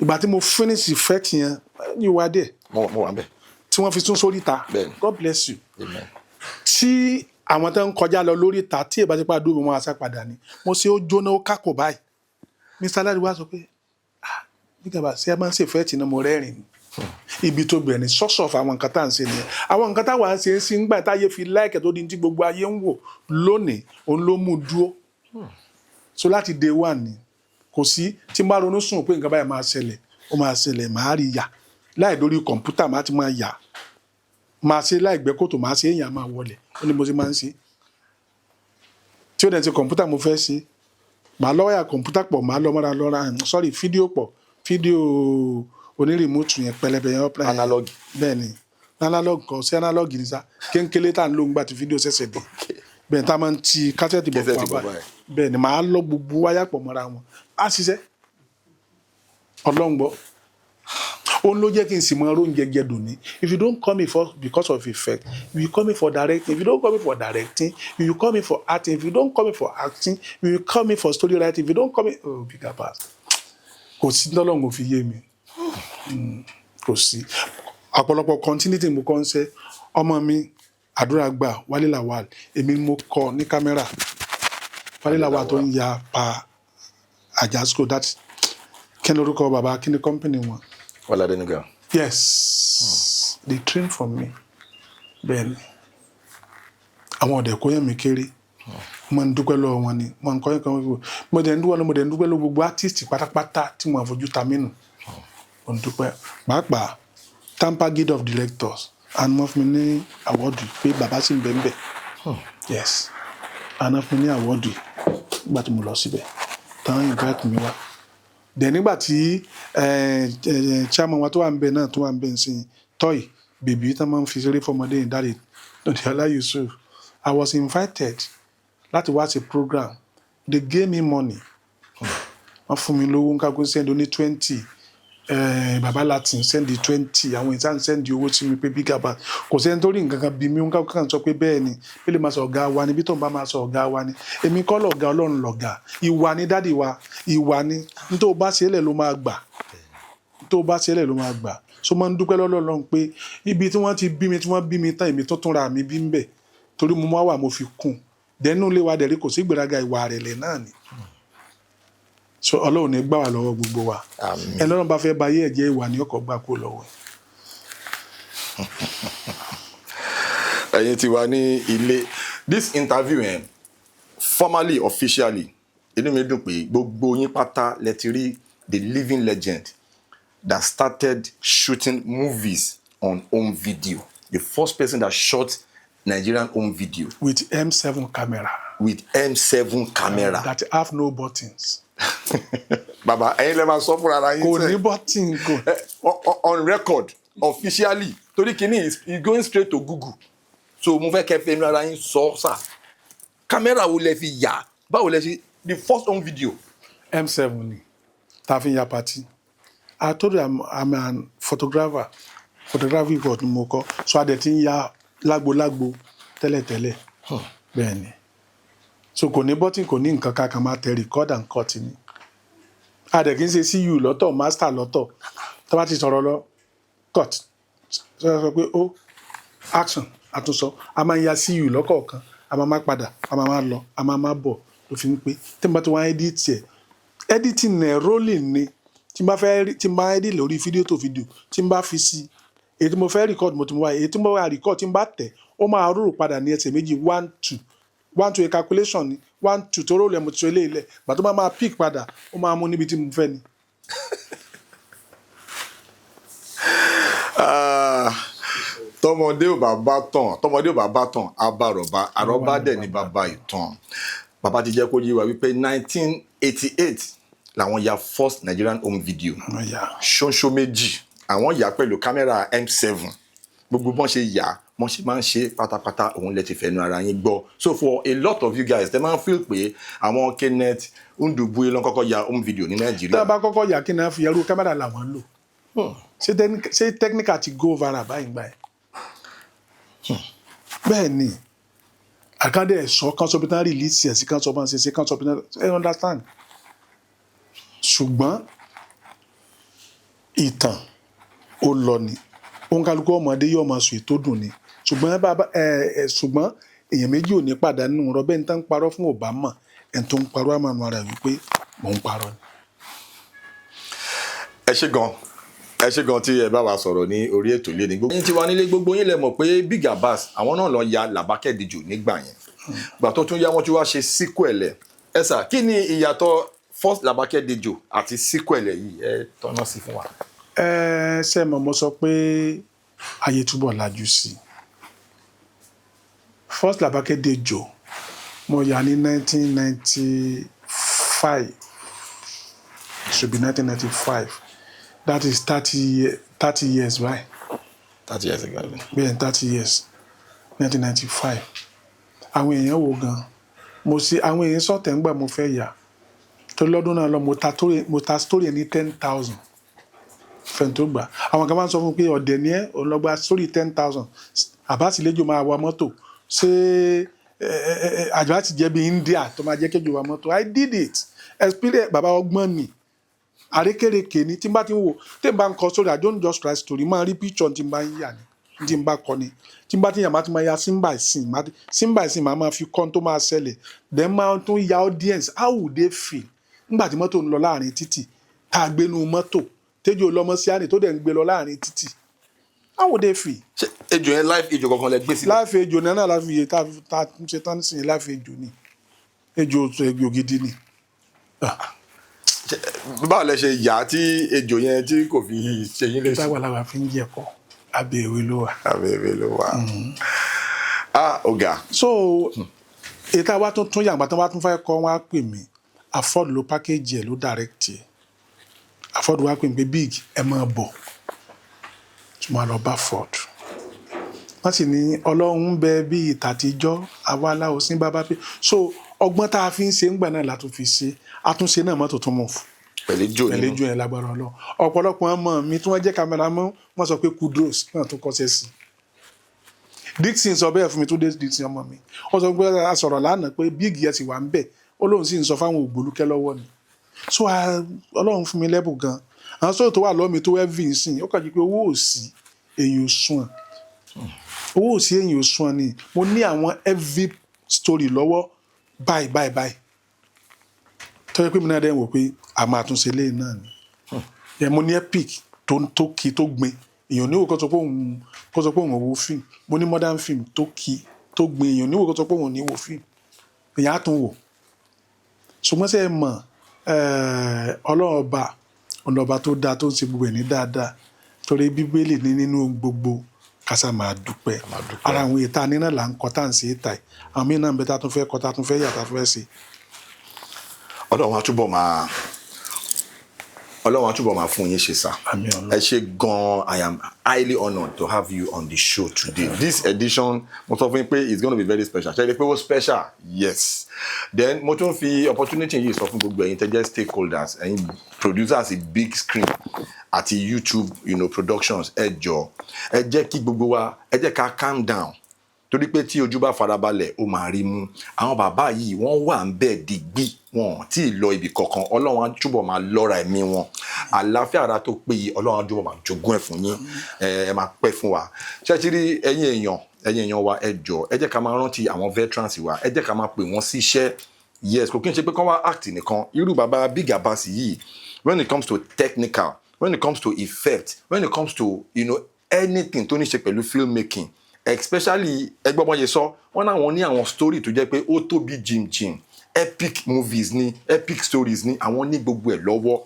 ìgbà tí mo finish effect yẹn you were there mo wà bẹ́ẹ̀ tí wọ́n fi tún sórí ta God bless you tí àwọn tó ń kọjá lọ lórí ta tí ìbá ti pa dúró wọn àṣà padà ni mo ṣe ó jóná ó kákò báyìí Mr. Aládì wá sọ pé nígbà bá ṣe é máa ń ṣe effect náà mo rẹ́rìn ni ibi tó bẹ̀rẹ̀ ní source of àwọn nǹkan tá à ń ṣe nìyẹn àwọn nǹkan táwa ń ṣe ń sí ńgbà táyé fi láìkẹ́ tó di ní tí gbogbo ayé ń wò lónìí òun ló mú dúró so láti day one ni kò sí tí n bá ronú sùn pé nǹkan báyìí máa ṣẹlẹ̀ ó máa ṣẹlẹ̀ máa rí yà láì lórí kọ̀ǹpútà máa ti máa yà máa ṣe láì gbẹ́ kòtò máa ṣe èèyàn máa wọlé ó ní mo ṣe máa ń ṣe tí ó dẹ̀ ti kọ̀ǹpútà mo fẹ́ ṣe màá lọ́wọ́ yà kọ̀ǹpútà pọ̀ màá lọ́ mọ́ra lọ́ra sorry fídíò pọ̀ fídíò onírìmọ́tù yẹn pẹlẹbẹ yẹn ọpẹ analog bẹ́ẹ̀ ni analog kan sí analog ní sá kéńkélé tá à ń lò ńgbà tí fídíò ṣẹ̀ṣẹ̀ dé bẹ́ẹ̀ tá a máa ń ti kásẹ̀tì bọ̀ fún wa báyìí bẹ́ẹ̀ ni màá lọ gbogbo wáyà pọ̀ mọ́ra wọn á ṣiṣẹ́ ọlọ́ngbọ́ òun ló jẹ́ kí n sì mọ oúnjẹ jẹ dùn ní if you don't come in for because of effect if you come in for directing if you don't come in for directing if you come in for acting if you don't come in for acting if you come in for story writing if you don't come in oh bigger pass kò sí lọ́lọ́run fi yé mi kò sí ọ̀pọ̀lọpọ̀ continuity mo kọ́ ń ṣe ọmọ mi àdúrà gbà Wálé Lawal èmi mo kọ́ ní kámẹ́rà Wálé Lawal tó ń ya pa Ajasco that kí ni orúkọ bàbá kí ni company wọn. Wálé Adéníga. yes they train from me bẹ́ẹ̀ ni àwọn ọ̀dẹ̀ kó yẹn mi kéré mo ń dúpẹ́ lọ́wọ́ wọn ni mo ń kọ́ yẹn kan mo dẹ̀ ń dúpẹ́ lọ́wọ́ gbogbo artist pátápátá tí mo àfojú ta mí nù mo ń dúpẹ́ pàápàá Tampa Guild of Directors and wọ́n fún mi ní àwọ́dù pé bàbá sì ń bẹ̀ ń bẹ̀ yes and wọ́n fún mi ní àwọ́dù nígbà tí mo lọ síbẹ̀ táwọn invite mi wá dẹ̀ nígbà tí chairman wa tó wà ń bẹ̀ náà tó wà ń bẹ̀ ń sìn toy bèbí tí wọ́n máa ń fi ṣeré fọmọdé yìí dáre Dọ̀dẹ́ọlá Yusuf I was invited láti wá sí program they gave me money wọ́n fún mi lówó nǹkan kó send oní 20 baba Latin send 20 àwọn ìtàn send owó tí mi pé big about kò sẹ́ni tó rí nǹkan kan bí mi nǹkan kan sọ pé bẹ́ẹ̀ ni bí lè máa sọ ọ̀gá wa ni bí tó ń bá máa sọ ọ̀gá wa ni èmi kọ́ lọ̀gá Ọlọ́run lọ̀gá ìwà ni dádì wa ìwà ni nítorí bá ṣe é lẹ̀ ló máa gbà nítorí bá ṣe é lẹ̀ ló máa gbà so máa ń dúpẹ́ lọ́lọ́run pé ibi tí wọ́n ti bí mi tí wọ́n bí mi tán èmi tó tún ra mi bí ń bẹ̀ torí mo máa wà mo fi kún dẹ́nu lé wa dẹ̀rí kò sí ìgbéraga ìwà rẹ̀lẹ̀ náà ni so Ọlọ́run ní gbà wá lọ́wọ́ gbogbo wa ẹni Ọlọ́run bá fẹ́ ba ayé ẹ̀jẹ̀ ìwà ní ọkọ̀ gbà kó lọ́wọ́ ẹ̀yin ti wà ní ilé this interview formally officially inú mi dùn pé gbogbo yín pátá lẹ ti rí the living legend that started shooting movies on home video the first person that shot Nigerian home video with M7 camera that have no buttons. Baba ẹ̀yin lè máa sọ fúnra ara yín kò ní button kò. On record officially torí kìíní is going straight to Google so mo fẹ́ kẹ́ fẹ́ inú ara yín sọ sà kámẹ́rà wo lẹ fi yà báwo lẹ ṣe the first home video. M7 ni ta fi ya party I told you I'm an photographer photography course ni mo kọ́ so adẹ ti ń ya lágbo tẹ́lẹ̀tẹ́lẹ̀ bẹ́ẹ̀ ni so kò ní button kò ní nǹkan kan máa tẹ record and cut ni adẹ kì í ṣe CU lọ́tọ̀ master lọ́tọ̀ tó bá ti sọ̀rọ̀ lọ cut sọ pé ó action àtúnsọ a máa ń ya sí yù lọ́kọ̀ọ̀kan a máa má padà a máa má lọ a máa má bọ̀ ló fi ń pé tí n bá ti wá edit ẹ̀ editing ẹ̀ rolling ni tí n bá edit lórí fídíò tó fídíò tí n bá fi sí èyí tí mo fẹ́ record mo ti mú wá èyí tí mo wá record tí n bá tẹ̀ ó máa rò padà ní ẹsẹ̀ méjì 1 2 a calculation ni 1 2 tó rò lẹ̀ mo ti sọ eléyìí lẹ̀ gbà tó máa pick padà ó máa mú níbi tí mo fẹ́ ni. Tọmọdé ò bá bá tàn àrọ́bá dẹ̀ ní bàbá ìtàn. Bàbá ti jẹ́ kó yé wa wípé 1988 làwọn ya first Nigerian home video ṣóńṣó méjì àwọn yà pẹ̀lú kámẹ́rà M7 gbogbo bọ́n ṣe yà wọ́n ṣe máa ń ṣe pátápátá òun lẹ ti fẹnu ara yín gbọ́. So for a lot of you guys tẹ máa ń feel pé àwọn Kenneth Ndubue ló kọ́kọ́ ya home video ní Nàìjíríà. tá a bá kọ́kọ́ yà kí n náà fi ẹrú kámẹ́rà làwọn ń lò ṣé technical ti go over báyìí gbà ẹ́ bẹ́ẹ̀ ni àkàndé ẹ̀ṣọ́ kan sọ pé tán release ẹ̀ sí kan sọ bá ń ṣe kan sọ pé tán ẹ understand ṣùgbọ́n ìtàn ó lọ ni òǹkàlùkù ọmọdé yóò máa sùn ètò dùn ni ṣùgbọ́n èèyàn méjì ò ní pàdánù rọ bẹ́ẹ̀ ní tán ń parọ́ fún Obama ẹ̀ tó ń parọ́ àmàlù ara wípé mò ń parọ́ ni. ẹ ṣé gan tí ẹ bá wa sọ̀rọ̀ ní orí ètò ilé ní gbogbo yín tí wà nílé gbogbo yín lẹ mọ̀ pé Big Abbas àwọn náà lọ ya Làbákẹ́ Dèjò nígbà yẹn gbà tó tún yá wọn tí wá ṣe sequel ẹ̀ ẹ sà kí ni ìyàtọ̀ first Làbákẹ́ Dèjò àti sequel ẹ̀ yìí ẹ tọ́nà sí fún wa. ṣé mo sọ pé ayé túbọ̀ lajú sí i first Làbákẹ́ Dèjò mo yà ní 1995 should be 1995. That is 30 years, right? 30 years ago. Yeah, 30 years. 1995. Àwọn èèyàn wo gan. Àwọn èèyàn sọ̀tẹ̀ ńgbà mo fẹ́ yà. Tó lọ́dún náà lọ mo ta story ní 10,000. Fẹ́ni tó gbà. Àwọn kan máa ń sọ fún pé ọ̀dẹ̀ ni ẹ́ òun lọ gba story 10,000. Abbas Lẹ́jọ́ máa wa mọ́tò. Ṣé àjọ ti jẹ́ bí India tó máa jẹ́ kéjò wa mọ́tò? I did it. Experience bàbá ọgbọ́n mi. Àrékèrèké ni tí n bá ti ń wò tí n bá ń kọ sórí I don't just write story máa rí picture tí n bá ń yà ni tí n bá kọ ni tí n bá ti yà máa ti máa ya scene by scene máa máa fi kọ́ tó máa ṣẹlẹ̀ then máa tún ya audience how would they feel nígbà tí mọ́tò ń lọ láàrin títì tá a gbénu mọ́tò Tẹ́jọ́ lọ́mọ sí àná tó dẹ̀ ń gbé lọ láàrin títì how would they feel. ṣe ejò yẹn live ejò kankan lẹ gbé sílẹ̀. live ejò náà láfi iye tá a ń ṣe tán sí live ejò ni ejò gidi ni. Báwo lẹ ṣe yà á tí ejò yẹn tí kò fi ṣe yín léṣe. táwa làwa fi ń jẹ̀kọ́ abẹ́ ìwé ló wà. Ọ̀gá. so ètò àwa tuntun yàgbà tó bá tún fẹ́ kọ́ wọn á pè mí Afford ló package ẹ̀ ló direct ẹ̀ Afford wá pè mí pé Big ẹ máa bọ̀ tí mo lọ bá Afford wọ́n sì ní Ọlọ́run bẹ bí ìtàtijọ́ àwa aláwọ̀ sí bàbá pé so ọgbọ́n tá a fi ń ṣe ńgbà náà la tún fi ṣe àtúnṣe náà mọ́tò tún mọ̀ fún pẹ̀lẹ́jọ́ yẹn lágbára Ọlọ́run ọ̀pọ̀lọpọ̀ ọmọ mi tí wọ́n jẹ́ kámẹ́rámán wọ́n sọ pé kudos náà tún kọ́ṣẹ́ sí Dixon sọ bẹ́ẹ̀ fún mi tó dé Dixon ọmọ mi wọ́n sọ pé a sọ̀rọ̀ lánàá pé Big yẹn ti wà ń bẹ̀ ó lóun sì ń sọ fáwọn ògbólúkẹ́ lọ́wọ́ ni so Ọlọ́run fún mi lẹ́bùn gan àwọn sọ̀rọ̀ tó wà lọ́mi tó heavy sìn ó kàn jí pé owó òsì èyí ò sùn ni mo ní àwọn heavy story lọ́wọ́ báyìí tó yẹ pé mi náà dẹ́ wò pé a máa tún ṣe léyìn náà ni yẹ mo ní epic tó kí tó gbin èèyàn níwò kó sọ pé òun wo fíìmù mo ní modern film tó kí tó gbin èèyàn níwò kó sọ pé òun ní wo fíìmù èèyàn á tún wò ṣùgbọ́n sẹ́ ẹ mọ̀ ọlọ́ọ̀ba ọ̀nà ọba tó dáa tó ń ṣe gbogbo ẹ̀ ní dáadáa torí Bíbélì ní nínú gbogbo kásá máa dúpẹ́ ara àwọn ètò àníná là ń kọ́ tá à ń ṣe é ta ẹ̀ àwọn míì náà ń bẹ tá a tún fẹ́ kọ́ tá a tún fẹ́ yà tá a fẹ́ ṣe. Ọlọ́run á túbọ̀ máa fún yín ṣe sá. Ẹ ṣé gan-an. I am highly honoured to have you on the show today. This edition mo sọ fún yín pé it's going to be very special. Ṣé ẹ rí pé ó special? Yes. Then mo tún fi opportunity yìí sọ fún gbogbo ẹ̀yin tẹ́ jẹ́ stakeholders ẹ̀yin producers big screen àti YouTube productions ẹ jọ̀ọ́ ẹ jẹ́ kí gbogbo wa ẹ jẹ́ ká calm down torí pé tí ojú bá farabalẹ̀ ó máa rí mú àwọn bàbá yìí wọ́n wà ń bẹ̀ digbí wọn tí ì lọ ibì kankan Ọlọ́run á túbọ̀ máa lọ́ra ẹ̀mí wọn àlàáfíà ara tó péye Ọlọ́run á túbọ̀ máa jogún ẹ̀ fún yín ẹ máa pẹ́ fún wa ṣé ti rí ẹ̀yin èèyàn ẹ̀yin èèyàn wa ẹ jọ̀ọ́ ẹ jẹ́ ká máa rántí àwọn veterans wa ẹ jẹ́ ká máa pè wọ́n sí iṣẹ́ yes kò kí n ṣe pé kán wá act nìkan irú bàbá Big Abbas yìí when it comes to technical when it comes to effect when it comes to anything tó ní ṣe pẹ̀lú filmmaking especially ẹgbọ́n bọ́n ṣe sọ wọ́n náà wọ́n ní àwọn story tó jẹ́ pé ó tóbi jimjim epic movies ni epic stories ni àwọn ní gbogbo ẹ̀ lọ́wọ́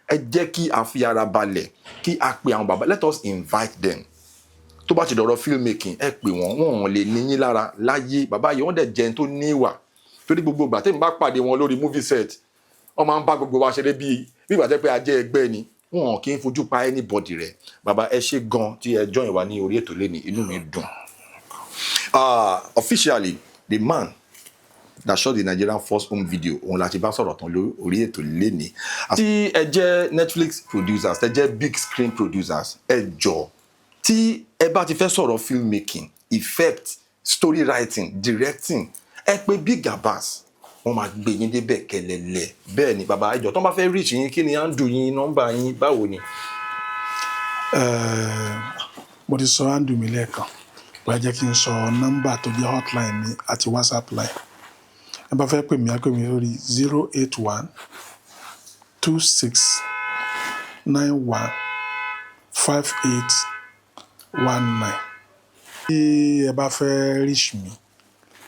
ẹ jẹ́ kí a fi ara balẹ̀ kí a pe àwọn bàbá let us invite them tó bá ti dọ̀rọ̀ filmmaking ẹ pè wọ́n wọ́n lè níyín lára láyé bàbá yìí wọ́n dẹ̀ jẹun tó ní ìwà torí gbogbo ìgbà tẹ́mi bá pàdé wọn lórí movie set wọ́n máa ń bá gbogbo wa ṣeré bí ìgbà tẹ́ pé a jẹ́ ẹgbẹ́ ni wọn kì í fojú pa anybody rẹ̀ bàbá ẹ ṣé gan tí ẹ join wa ní orí ètò lẹ́ni inú mi dùn. Officially the man that shot the Nigerian first home video òun láti bá sọ̀rọ̀ tán lórí ètò lẹ́ni. tí ẹ jẹ́ Netflix producers ẹ jẹ́ big screen producers ẹ jọ̀ọ́ tí ẹ bá ti fẹ́ sọ̀rọ̀ filmmaking effect story writing directing ẹ pè Big Abbas wọ́n máa gbé yín débẹ̀ kẹlẹ̀lẹ̀ bẹ́ẹ̀ ni bàbá ẹjọ́ tó bá fẹ́ reach yín kí ni handle yín nọ́mbà yín báwo ni. mo ti sọ handle mi lẹ́ẹ̀kan wàá jẹ́ kí n sọ nọ́mbà tó jẹ́ hotline mi àti WhatsApp line ẹ bá fẹ́ pè mí á pè mí lórí 081 26 91 58 19. Tí ẹ bá fẹ́ reach mi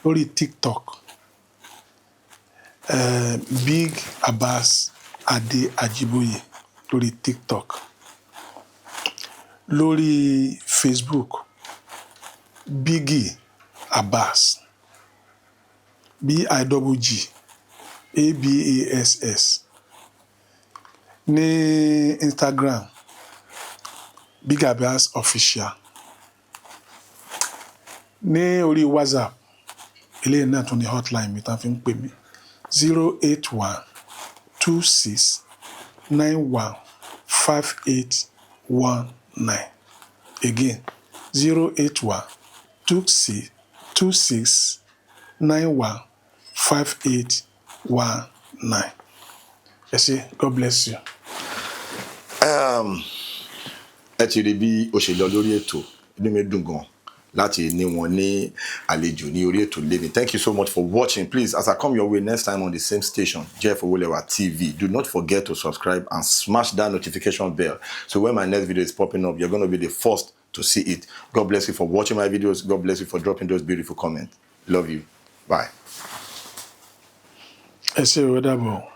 lórí TikTok Big Abbas Ade Ajiboye lórí TikTok lórí Facebook Biggie Abbas BIGG ABASS ní Instagram Big Abbas Official ní orí WhatsApp eléyìí náà tún ní hotline mi tán fi ń pè mí 081 26 91 58 19 again 081 26 91 58 19. ẹ ṣé God bless you. ẹ ti rí bí o ṣe lọ lórí ètò inú mi dùn gan láti ní wọn ní àlejò ní orí ètò lẹ́ni. Thank you so much for watching. Please, as I come your way next time on the same station, Jeff Owolewa TV, do not forget to subscribe and smash that notification bell. So when my next video is popping up, you're going to be the first to see it. God bless you for watching my videos. God bless you for dropping those beautiful comments. Love you. Bye. ẹ ṣé o, ó dàbọ̀.